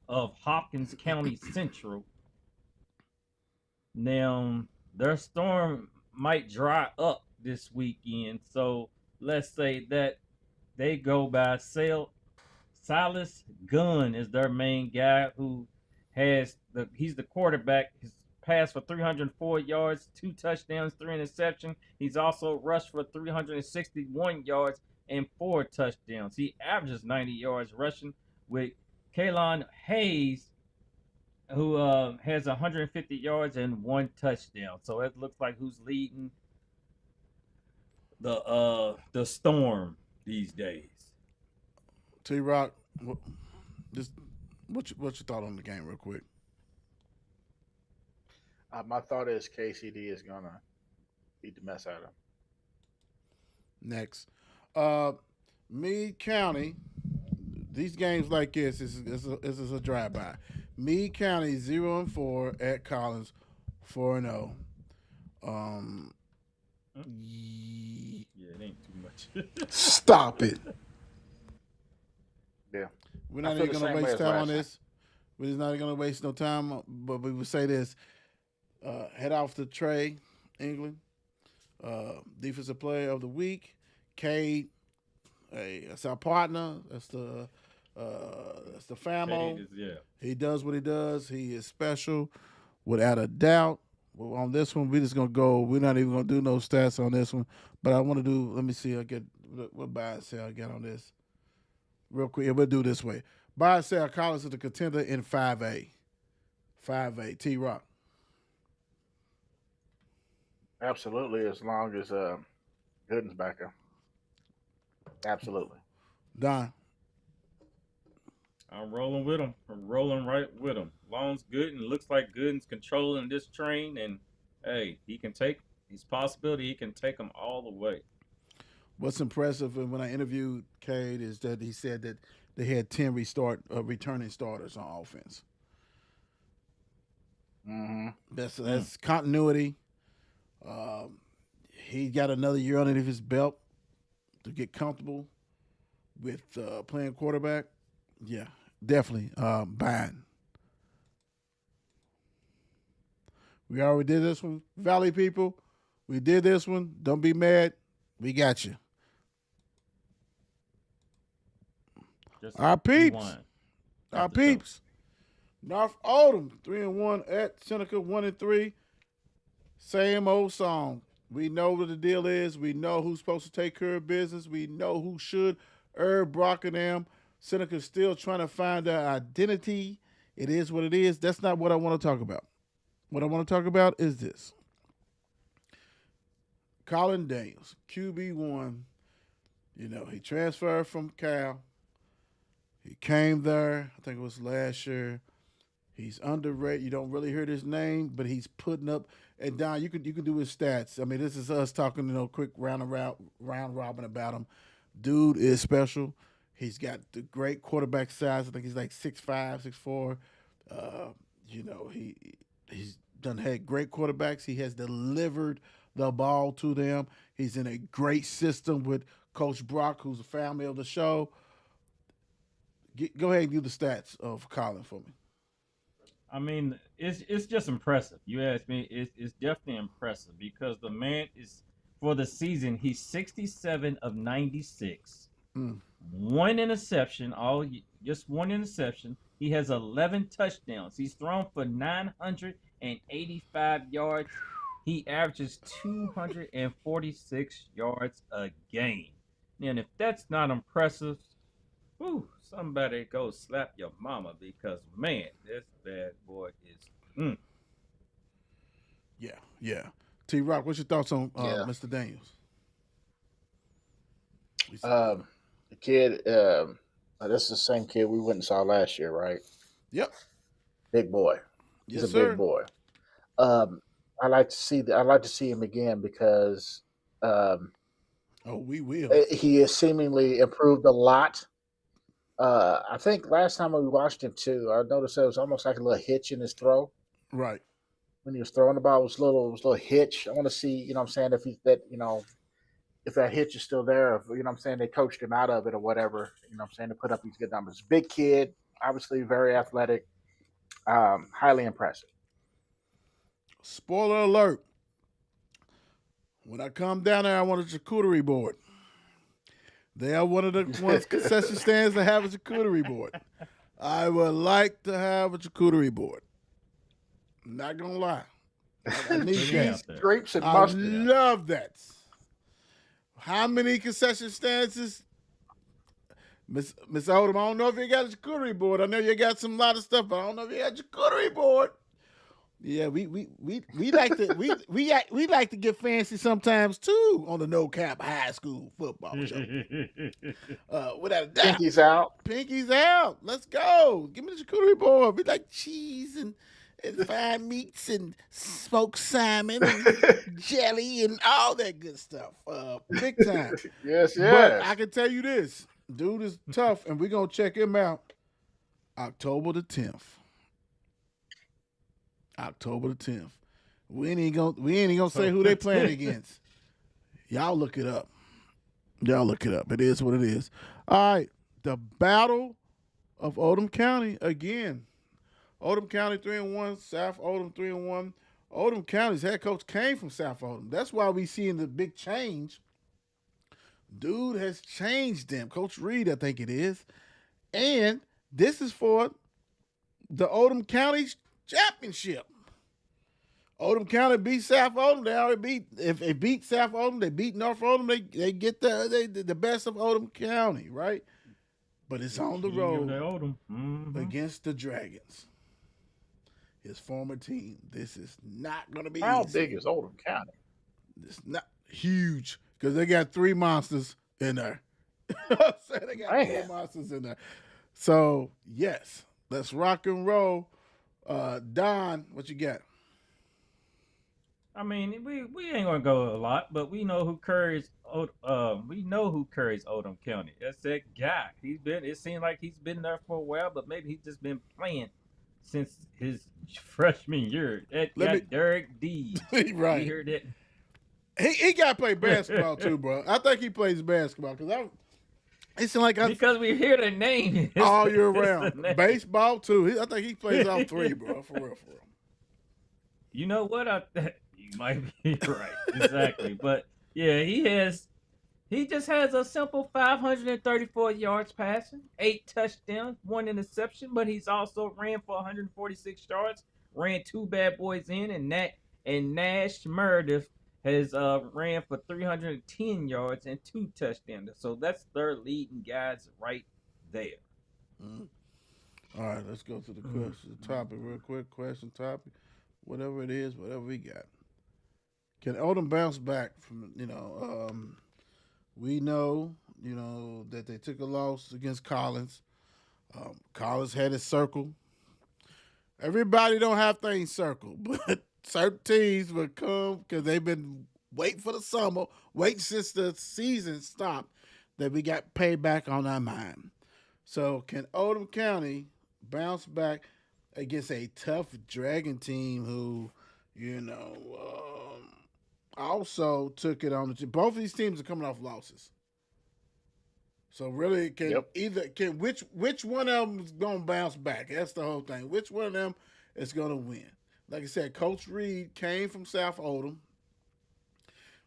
of Hopkins County Central. Now, their storm might dry up this weekend. So let's say that they go by Silas Gunn is their main guy who he's the quarterback. His passed for 304 yards, 2 touchdowns, 3 interceptions. He's also rushed for 361 yards and 4 touchdowns. He averages 90 yards rushing with Kalon Hayes, who has 150 yards and 1 touchdown. So it looks like who's leading the storm these days. T-Rock, what's your thought on the game real quick? My thought is KCD is going to beat the mess out of him. Next. Meade County, these games like this is a drive-by. Meade County 0-4 at Collins, 4-0. Yeah, it ain't too much. Stop it. Yeah. We're not even going to waste time on this. We're just not going to waste no time, but we would say this. Head off to Trey, England. Defensive player of the week. Cade, that's our partner. That's the famo. Yeah. He does what he does. He is special, without a doubt. Well, on this one, we're just going to go. We're not even going to do no stats on this one. But I want to do, let me see, I get what buy and sell I get on this. Real quick, we'll do this way. Buy and sell, Collins is the contender in 5A. 5A, T-Rock. Absolutely, as long as Gooden's back there. Absolutely. Don. I'm rolling with him. I'm rolling right with him. Long's Gooden. Looks like Gooden's controlling this train, and hey, he's possibility he can take them all the way. What's impressive when I interviewed Cade is that he said that they had 10 returning starters on offense. Mm-hmm. That's continuity. He got another year underneath his belt to get comfortable with playing quarterback. Yeah, definitely buying. We already did this one. Valley people, we did this one. Don't be mad. We got you. Just our peeps. Our peeps. North Oldham, 3-1 at Seneca, 1-3. Same old song. We know what the deal is. We know who's supposed to take care of business. We know who should. Herb, Brock, and them. Seneca's still trying to find their identity. It is what it is. That's not what I want to talk about. What I want to talk about is this. Colin Daniels, QB1. You know, he transferred from Cal. He came there, I think it was last year. He's underrated. You don't really hear his name, but he's putting up. And Don, you can do his stats. I mean, this is us talking, quick round robin about him. Dude is special. He's got the great quarterback size. I think he's like 6'5", 6'4". He's had great quarterbacks. He has delivered the ball to them. He's in a great system with Coach Brock, who's a family of the show. Go ahead and do the stats of Colin for me. I mean, it's just impressive. You ask me, it's definitely impressive because the man is, for the season, he's 67 of 96. One interception, just one interception. He has 11 touchdowns. He's thrown for 985 yards. He averages 246 yards a game. And if that's not impressive, somebody go slap your mama because, man, this bad boy is. Yeah. T-Rock, what's your thoughts on Mr. Daniels? The kid, this is the same kid we went and saw last year, right? Yep. Big boy. He's a big boy. I like to see him again because we will. He has seemingly improved a lot. I think last time we watched him too, I noticed there was almost like a little hitch in his throw. Right. When he was throwing the ball, it was a little hitch. I want to see, if that hitch is still there, if, they coached him out of it or whatever, to put up these good numbers. Big kid, obviously very athletic, highly impressive. Spoiler alert. When I come down there, I want a charcuterie board. They are one of the concession stands that have a charcuterie board. I would like to have a charcuterie board. I'm not going to lie. I need Cheese, that. grapes, and I mustard. love that. How many concession stands is Miss Oldham? I don't know if you got a charcuterie board. I know you got some lot of stuff, but I don't know if you got your charcuterie board. Yeah, we like to we like to get fancy sometimes too on the No Cap High School football show. Without a doubt, Pinkies out. Pinkies out. Let's go. Give me the charcuterie board. We like cheese and fine meats and smoked salmon and jelly and all that good stuff. Big time. Yes. But I can tell you this, dude is tough, and we're gonna check him out October the 10th. October the 10th. We ain't even gonna say who they playing against. Y'all look it up. It is what it is. All right. The Battle of Oldham County again. Oldham County 3-1, South Oldham 3-1. Oldham County's head coach came from South Oldham. That's why we seeing the big change. Dude has changed them. Coach Reed, I think it is. And this is for the Oldham County championship. Oldham County beat South Oldham. They already beat. If they beat South Oldham, they beat North Oldham. They get the best of Oldham County, right? But it's on the road against the Dragons, his former team. This is not going to be How easy. big is Oldham County? It's not huge because they got 3 monsters in there. They got 3 monsters in there. So yes, let's rock and roll. Don, what you got? I mean, we ain't gonna go a lot, but we know who carries Oldham County. That's that guy. It seems like he's been there for a while, but maybe he's just been playing since his freshman year. That guy Derek D. Right. You heard that? He got to play basketball too, bro. I think he plays basketball because we hear the name all year round. Baseball too. I think he plays all 3, bro. For real. You know what? You might be right, exactly. But yeah, he just has a simple 534 yards passing, 8 touchdowns, 1 interception. But he's also ran for 146 yards, ran 2 bad boys in, and Nash Meredith has ran for 310 yards and 2 touchdowns. So that's their leading guys right there. All right, let's go to the question topic real quick. Question topic, whatever it is, whatever we got. Can Oldham bounce back from we know that they took a loss against Collins. Collins had it circled. Everybody don't have things circled, but certain teams will come because they've been waiting for the summer, waiting since the season stopped, that we got payback on our mind. So can Oldham County bounce back against a tough Dragon team who, also took it on the chin? Both of these teams are coming off losses. So really, which one of them is gonna bounce back? That's the whole thing. Which one of them is gonna win? Like I said, Coach Reed came from South Oldham.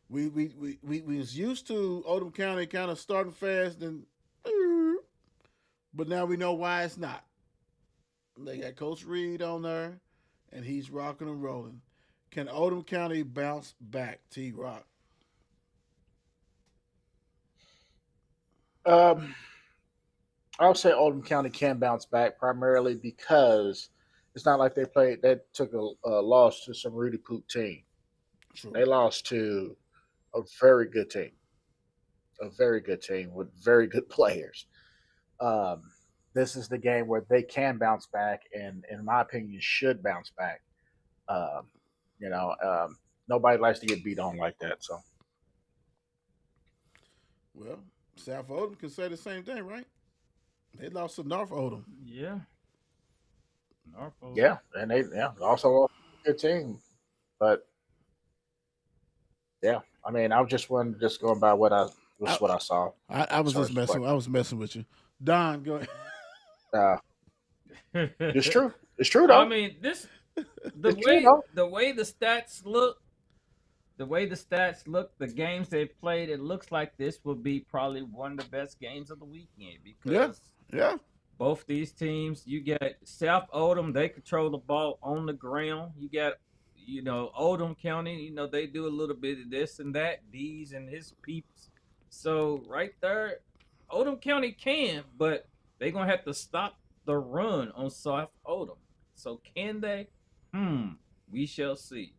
We was used to Oldham County kind of starting fast, but now we know why it's not. They got Coach Reed on there, and he's rocking and rolling. Can Oldham County bounce back, T-Rock? I would say Oldham County can bounce back primarily because it's not like they took a loss to some Rudy Poop team. True. They lost to a very good team with very good players. This is the game where they can bounce back, and in my opinion, should bounce back. Nobody likes to get beat on like that. So, well, South Oldham can say the same thing, right? They lost to North Oldham. Yeah. North Oldham. Yeah, and they also lost a good team, but yeah, I mean, I was just going by what I saw. I was just messing. I was messing with you, Don. Go ahead. It's true. It's true though. I mean, the way the stats look, the games they've played, it looks like this will be probably one of the best games of the weekend because both these teams, you get South Oldham, they control the ball on the ground. You Oldham County, they do a little bit of this and that, D's and his peeps. So right there, Oldham County can, but they're gonna have to stop the run on South Oldham. So can they? We shall see.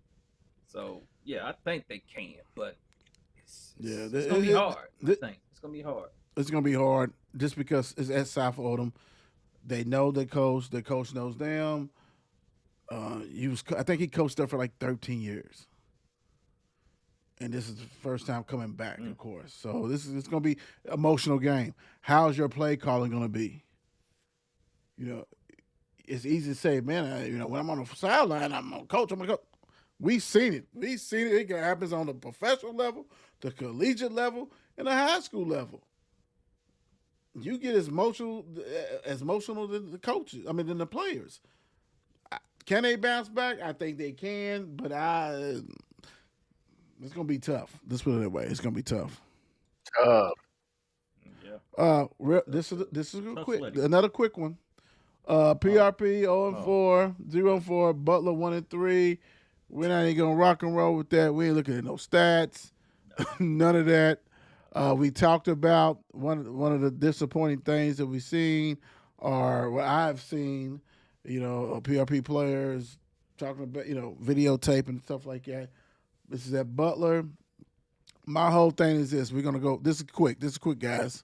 So yeah, I think they can, but it's gonna be hard. I think it's gonna be hard. It's gonna be hard just because it's at South Oldham. They know the coach. The coach knows them. I think he coached there for like 13 years, and this is the first time coming back, of course. So it's going to be an emotional game. How's your play calling going to be? It's easy to say, man. When I'm on the sideline, I'm a coach. I'm going to go. We've seen it. It happens on the professional level, the collegiate level, and the high school level. You get as emotional than the coaches. I mean, than the players. Can they bounce back? I think they can, but it's gonna be tough. Let's put it that way. It's gonna be tough. Yeah. This is another quick one. PRP 0-4, 0-4. Butler 1-3. We're not even gonna rock and roll with that. We ain't looking at no stats. None of that. We talked about one of the disappointing things that we've seen, or what I've seen. PRP players talking about, videotape and stuff like that. This is at Butler. My whole thing is this. We're going to go. This is quick, guys.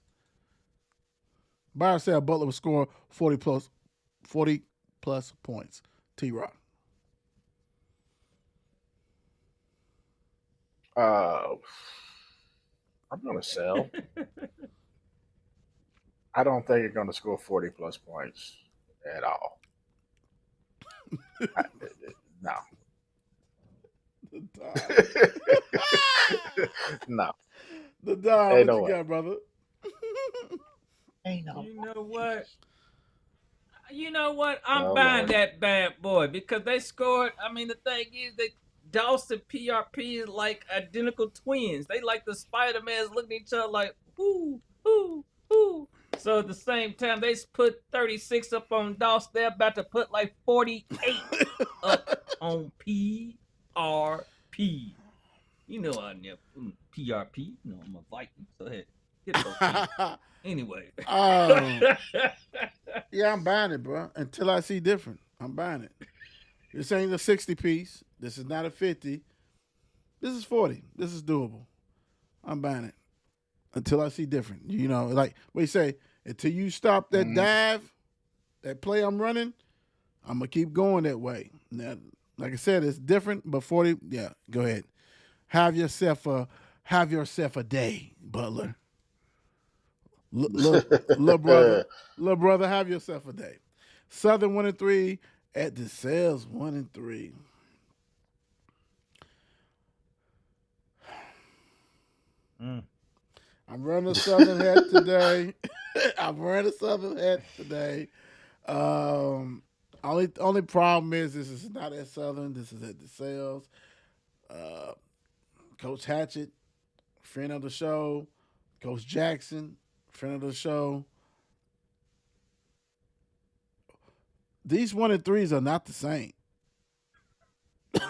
Ballard said Butler would score 40 plus points. T-Rock. I'm going to sell. I don't think you're going to score 40 plus points at all. No. No. The dog. Ain't What no you way. got, brother? Ain't no. You know what? I'm buying that bad boy because they scored. I mean, the thing is that Dawson PRP is like identical twins. They like the Spider-Mans looking at each other like, ooh, ooh, ooh. So at the same time, they put 36 up on Dawson. They're about to put like 48 up on PRP. I never PRP. I'm a Viking. So hey, get those anyway. Yeah, I'm buying it, bro. Until I see different, I'm buying it. This ain't a 60 piece. This is not a 50. This is 40. This is doable. I'm buying it until I see different. Like what you say, until you stop that dive, that play I'm running, I'm gonna keep going that way. Now, like I said, it's different, but 40. Yeah, go ahead. Have yourself a day, Butler. Little brother, have yourself a day. Southern 1-3 at DeSales 1-3. I'm running a Southern hat today. Only problem is this is not at Southern. This is at DeSales. Coach Hatchett, friend of the show. Coach Jackson, friend of the show. These 1-3s are not the same. You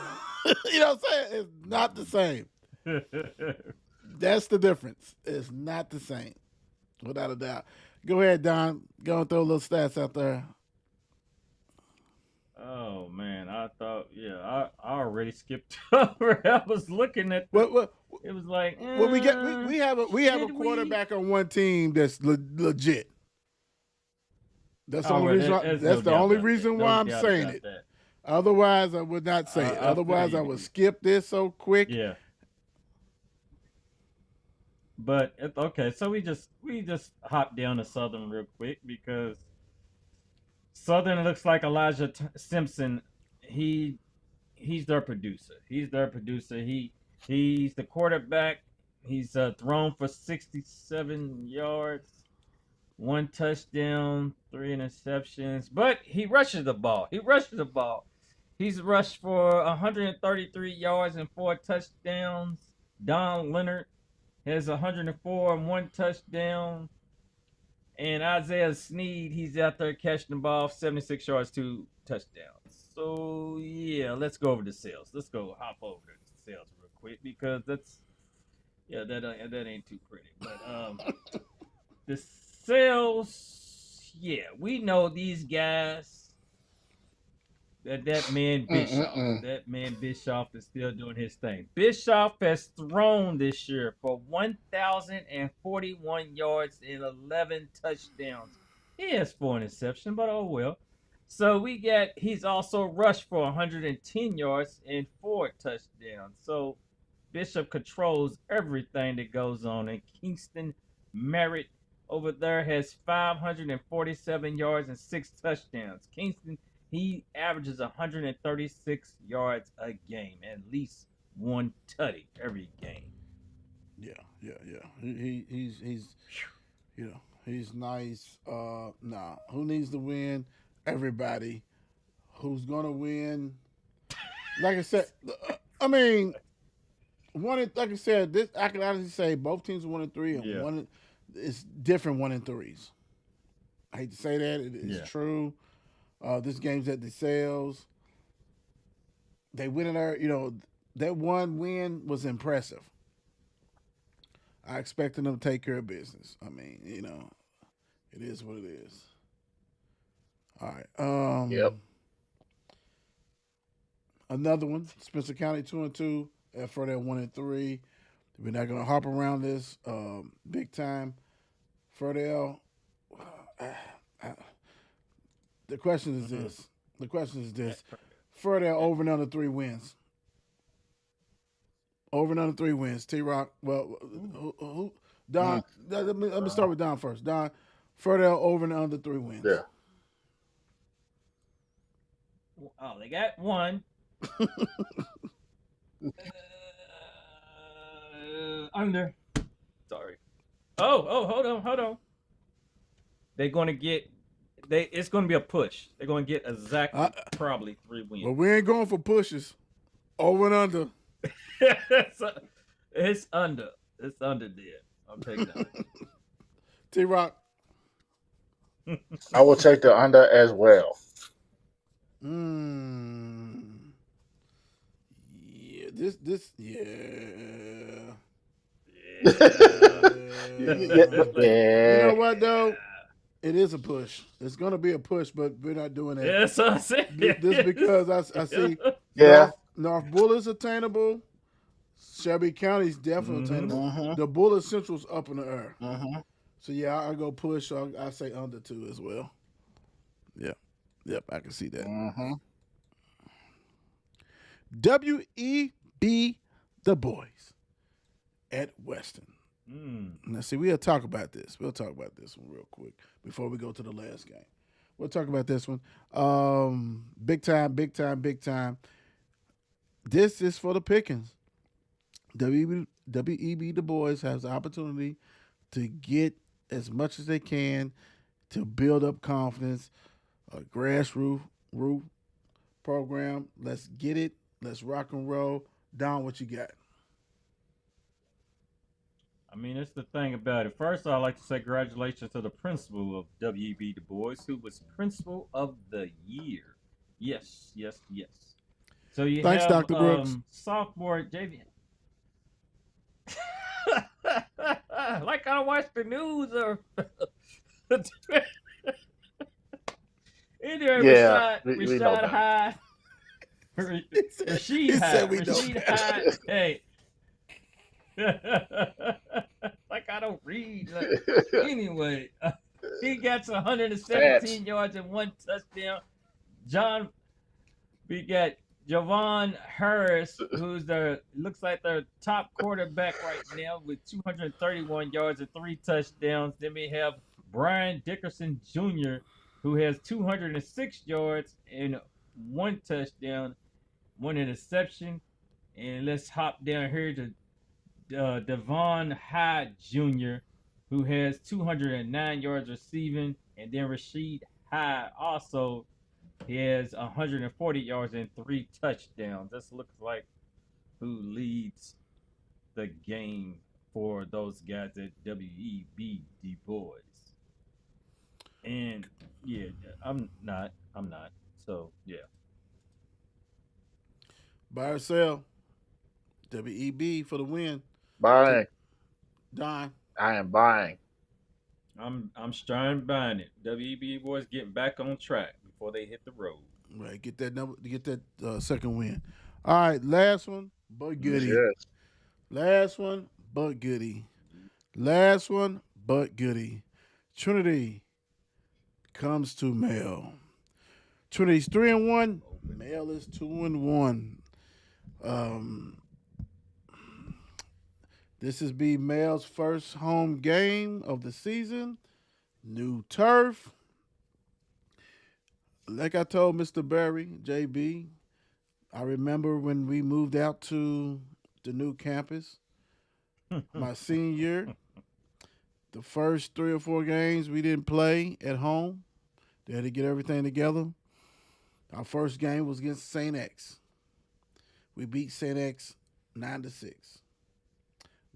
know what I'm saying? It's not the same. That's the difference. It's not the same, without a doubt. Go ahead, Don. Go and throw a little stats out there. Oh man, I thought, I already skipped over. I was looking at What it was like we have a quarterback on one team that's legit. That's the only reason. That's the only reason why I'm saying it. Otherwise, I would not say it. Otherwise, I would skip this so quick. Yeah. But okay, so we just hopped down to Southern real quick because Southern looks like Elijah Simpson. He's their producer. He's the quarterback. He's thrown for 67 yards, 1 touchdown, 3 interceptions. But he rushes the ball. He's rushed for 133 yards and 4 touchdowns. Don Leonard has 104 and 1 touchdown. And Isaiah Sneed, he's out there catching the ball, 76 yards, 2 touchdowns. So yeah, let's go over the sales. Let's go hop over the sales real quick because that ain't too pretty. But the sales, yeah, we know these guys. That man Bischoff. That man Bischoff is still doing his thing. Bischoff has thrown this year for 1,041 yards and 11 touchdowns. He has 4 interceptions, but oh well. So he's also rushed for 110 yards and 4 touchdowns. So Bishop controls everything that goes on. And Kingston Merritt over there has 547 yards and 6 touchdowns. Kingston, he averages 136 yards a game, at least one tutty every game. Yeah. He's he's nice. Who needs to win? Everybody. Who's gonna win? Like I said, I mean, like I said, this I can honestly say both teams are 1-3, and one it's different 1-3s. I hate to say that, it's true. This game's at DeSales. They win in there. That one win was impressive. I expected them to take care of business. I mean, it is what it is. All right. Yep. Another one, Spencer County 2-2, Fairdale 1-3. We're not gonna hop around this big time. Fairdale. The question is this. Fairdale over and under 3 wins. Over and under 3 wins. T-Rock. Well, who? Don. Let me start with Don first. Don. Fairdale over and under 3 wins. Yeah. Oh, they got one. Under. Sorry. Oh, hold on. They're going to get. It's going to be a push. They're going to get exactly probably 3 wins. Well, we ain't going for pushes. Over and under. It's under. It's under there. I'll take that. T-Rock. I will take the under as well. Yeah. This. Yeah. Yeah. You know what though? It is a push. It's gonna be a push, but we're not doing that. Yes, I see. This because I see. Yeah. North Bullitt's attainable. Shelby County's definitely attainable. The Bullitt Central's up in the air. So yeah, I go push. So I say under 2 as well. Yep, I can see that. WEB the boys at Weston. Now, see, we'll talk about this. We'll talk about this one real quick before we go to the last game. We'll talk about this one. Big time. This is for the pickings. WEB the boys has the opportunity to get as much as they can to build up confidence. A grassroots program. Let's get it. Let's rock and roll. Don, what you got? I mean, it's the thing about it. First, I'd like to say congratulations to the principal of WEB Du Bois, who was principal of the year. Yes. So you Thanks, have Dr. Brooks. Sophomore JV. Like I watch the news or. Anyway, Rashad Hyde. Rashid Hyde. Hey. Like I don't read. Anyway, he gets 117 yards and 1 touchdown. We got Javon Harris, who's looks like their top quarterback right now with 231 yards and 3 touchdowns. Then we have Brian Dickerson Jr., who has 206 yards and 1 touchdown, 1 interception. And let's hop down here to Devon Hyde Jr., who has 209 yards receiving. And then Rashid Hyde also has 140 yards and 3 touchdowns. This looks like who leads the game for those guys at WEB Du Bois. And yeah, I'm not. So yeah. Buy or sell. WEB for the win. Buying. Don. I am buying. I'm starting buying it. WEB boys getting back on track before they hit the road. Right, get that number. Get that second win. All right, last one. But goody. Yes. Last one. But goody. Last one. But goody. Trinity comes to Male. Trinity's 3-1. Male is 2-1. This is be Male's first home game of the season. New turf. Like I told Mr. Berry, JB, I remember when we moved out to the new campus my senior year. The first 3 or 4 games we didn't play at home. They had to get everything together. Our first game was against St. X. We beat St. X 9-6.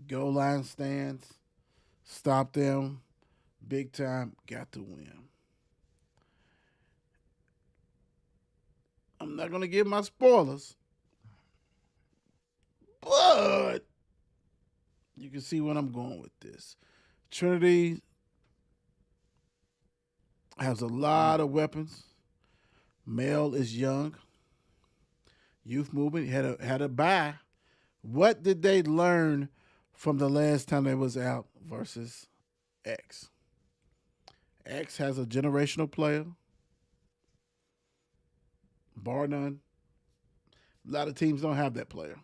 Goal line stands, stopped them, big time, got to win. I'm not going to give my spoilers, but you can see where I'm going with this. Trinity has a lot of weapons. Male is young. Youth movement had a bye. What did they learn from the last time they was out versus X? X has a generational player. Bar none. A lot of teams don't have that player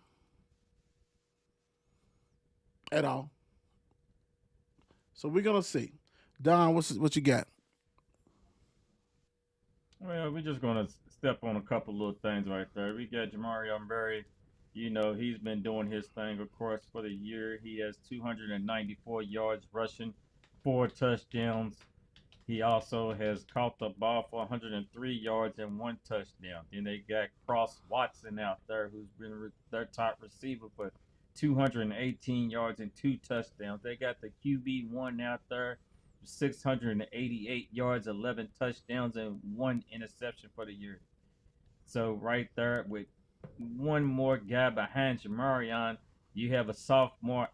at all. So we're gonna see. Don, what you got? Well, we're just gonna step on a couple little things right there. We got Jamari Berry. You know, he's been doing his thing, of course, for the year. He has 294 yards rushing, 4 touchdowns. He also has caught the ball for 103 yards and 1 touchdown. Then they got Cross Watson out there, who's been their top receiver for 218 yards and 2 touchdowns. They got the QB1 out there, 688 yards, 11 touchdowns, and 1 interception for the year. So right there, with one more guy behind Jamarion, you have a sophomore,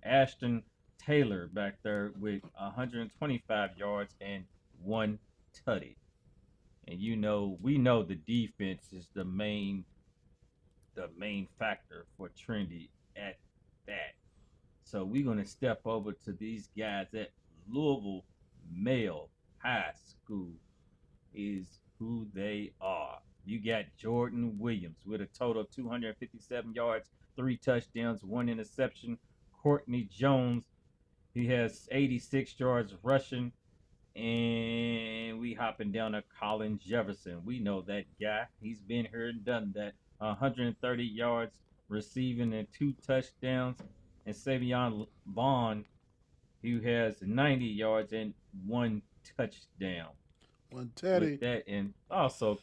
Ashton Taylor, back there with 125 yards and 1 tutty. And we know the defense is the main factor for Trinity at that. So we're gonna step over to these guys at Louisville Male High School. Is who they are. You got Jordan Williams with a total of 257 yards, 3 touchdowns, 1 interception. Courtney Jones, he has 86 yards rushing. And we hopping down to Colin Jefferson. We know that guy. He's been here and done that. 130 yards receiving and 2 touchdowns. And Savion Vaughn, who has 90 yards and 1 touchdown. One Teddy. With that, and also,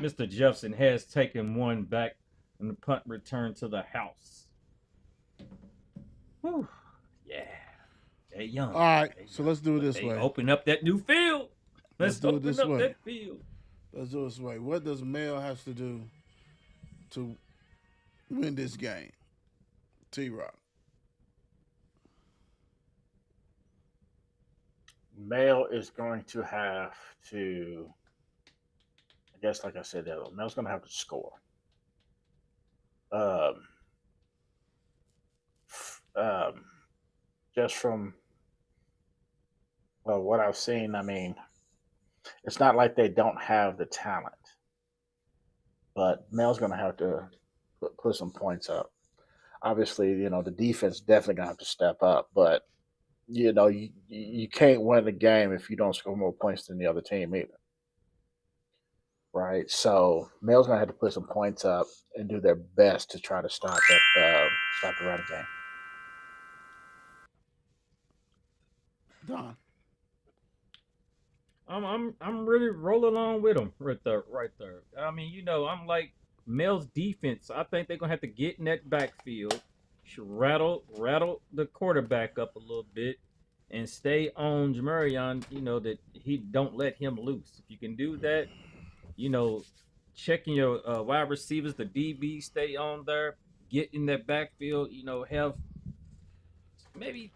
Mr. Jefferson has taken 1 back in the punt return to the house. Whew. Yeah. They're young. All right, so let's do it this way. Open up that new field. Let's do it this way. That field. Let's do it this way. What does Male have to do to win this game? T-Rock. Male is going to have to, I guess, like I said, Male's going to have to score. Just from what I've seen, I mean, it's not like they don't have the talent, but Male's going to have to put some points up. Obviously, the defense definitely going to have to step up, but you can't win the game if you don't score more points than the other team either. Right? So Male's going to have to put some points up and do their best to try to stop the running game. Don. I'm really rolling on with them right there. I mean, I'm like Male's defense. I think they're gonna have to get in that backfield, rattle the quarterback up a little bit, and stay on Jamarion. That he don't let him loose. If you can do that, checking your wide receivers, the DB stay on there, get in that backfield, have maybe,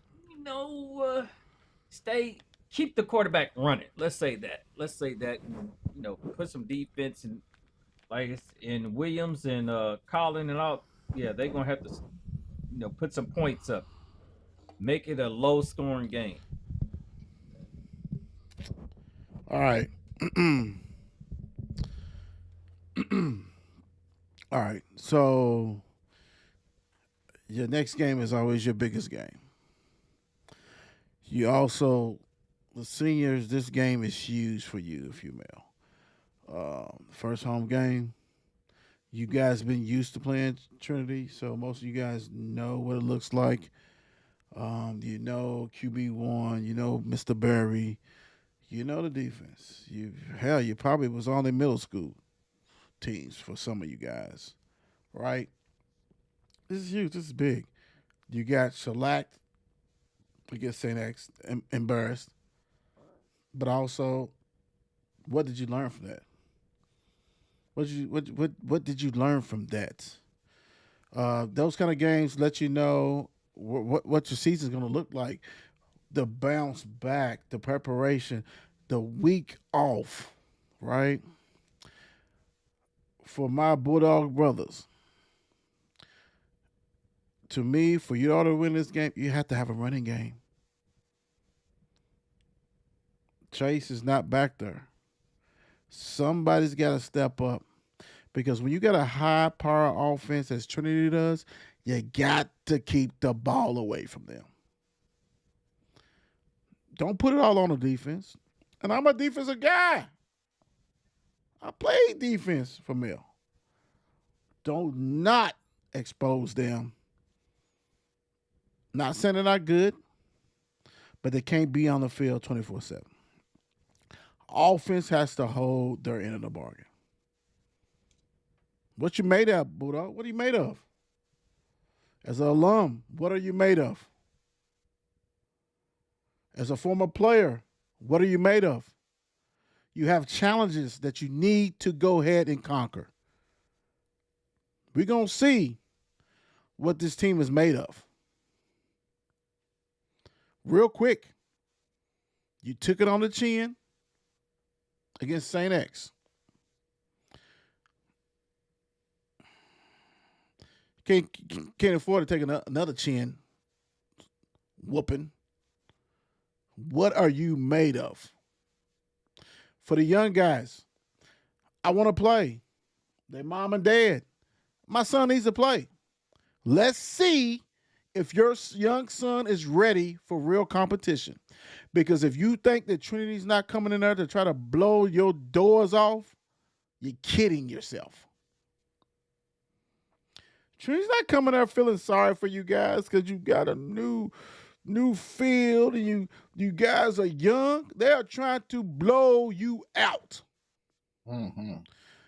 stay, keep the quarterback running. Let's say that. And, put some defense in, like it's in Williams and Colin and all. Yeah, they're gonna have to, put some points up. Make it a low scoring game. All right. All right. So your next game is always your biggest game. You also, the seniors, this game is huge for you if you're male. First home game. You guys been used to playing Trinity, so most of you guys know what it looks like. You know QB1, you know Mr. Berry, you know the defense. You probably was on the middle school teams for some of you guys, right? This is huge. This is big. You got shellacked against St. X, embarrassed, but also, what did you learn from that? What did you learn from that? Those kind of games let you know what your season's going to look like. The bounce back, the preparation, the week off, right? For my Bulldog brothers, to me, for you all to win this game, you have to have a running game. Chase is not back there. Somebody's got to step up, because when you got a high power offense as Trinity does, you got to keep the ball away from them. Don't put it all on the defense. And I'm a defensive guy. I played defense for Mill. Don't not expose them. Not saying they're not good, but they can't be on the field 24/7. Offense has to hold their end of the bargain. What you made of, Bulldog? What are you made of? As an alum, what are you made of? As a former player, what are you made of? You have challenges that you need to go ahead and conquer. We're going to see what this team is made of. Real quick, you took it on the chin against St. X. Can't afford to take another chin whooping. What are you made of? For the young guys, I want to play. Their mom and dad. My son needs to play. Let's see if your young son is ready for real competition. Because if you think that Trinity's not coming in there to try to blow your doors off, you're kidding yourself. Trinity's not coming there feeling sorry for you guys because you got a new field and you guys are young. They are trying to blow you out. Mm-hmm.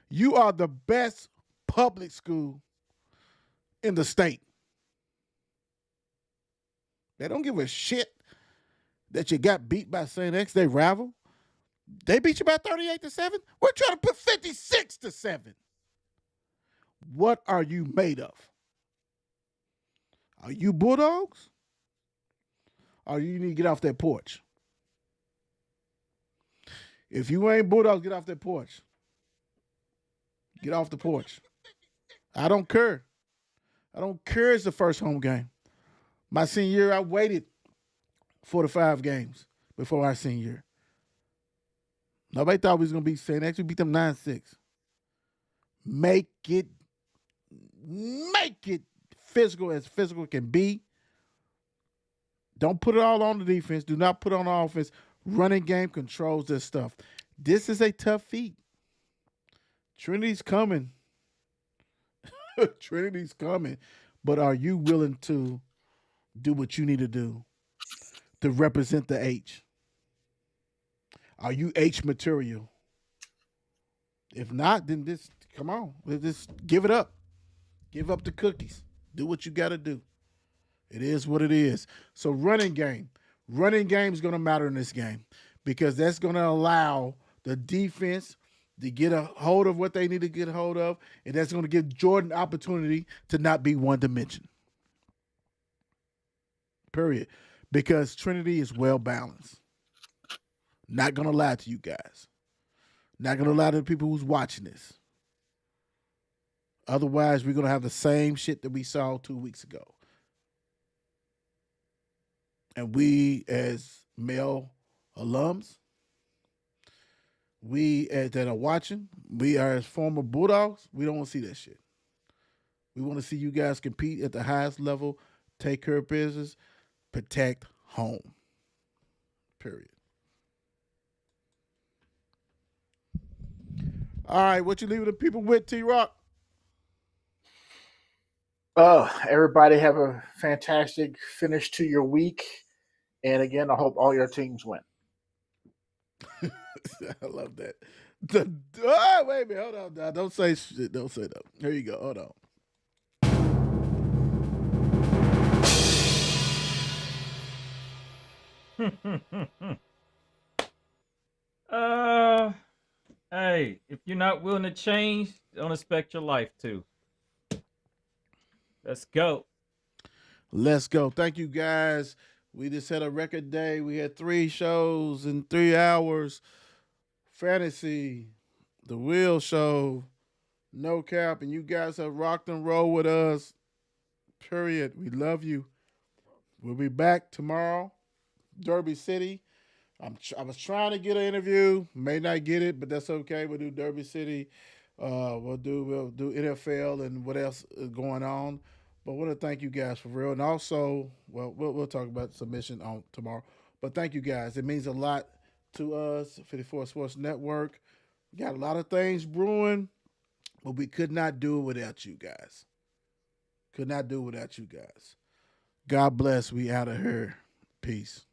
You are the best public school in the state. They don't give a shit that you got beat by St. X. They rival. They beat you by 38-7. We're trying to put 56-7. What are you made of? Are you Bulldogs? Or you need to get off that porch? If you ain't Bulldogs, get off that porch. Get off the porch. I don't care. I don't care it's the first home game. My senior year, I waited 4 to 5 games before our senior year. Nobody thought we was going to beat St. X. We beat them 9-6. Make it physical as physical can be. Don't put it all on the defense. Do not put it on the offense. Running game controls this stuff. This is a tough feat. Trinity's coming. Trinity's coming. But are you willing to do what you need to do to represent the H? Are you H material? If not, then come on. Just give it up. Give up the cookies. Do what you got to do. It is what it is. So running game. Running game is going to matter in this game because that's going to allow the defense to get a hold of what they need to get a hold of, and that's going to give Jordan opportunity to not be one dimension. Period. Because Trinity is well balanced. Not going to lie to you guys. Not going to lie to the people who's watching this. Otherwise, we're going to have the same shit that we saw 2 weeks ago. And we, as male alums, we that are watching, we are as former Bulldogs, we don't want to see that shit. We want to see you guys compete at the highest level, take care of business, protect home. Period. All right, what you leaving the people with, T-Rock? Everybody have a fantastic finish to your week. And again, I hope all your teams win. I love that. Wait a minute, hold on. Now. Don't say shit. Don't say that. Here you go. Hold on. Hey, if you're not willing to change, don't expect your life to. Let's go. Let's go. Thank you, guys. We just had a record day. We had 3 shows in 3 hours. Fantasy, the Wheel Show, No Cap, and you guys have rocked and rolled with us. Period. We love you. We'll be back tomorrow. Derby City. I was trying to get an interview. May not get it, but that's okay. We'll do Derby City. We'll do NFL and what else is going on. But I want to thank you guys for real. And also, well, we'll talk about submission on tomorrow. But thank you guys. It means a lot to us, 54 Sports Network. We got a lot of things brewing, but we could not do it without you guys. Could not do it without you guys. God bless. We out of here. Peace.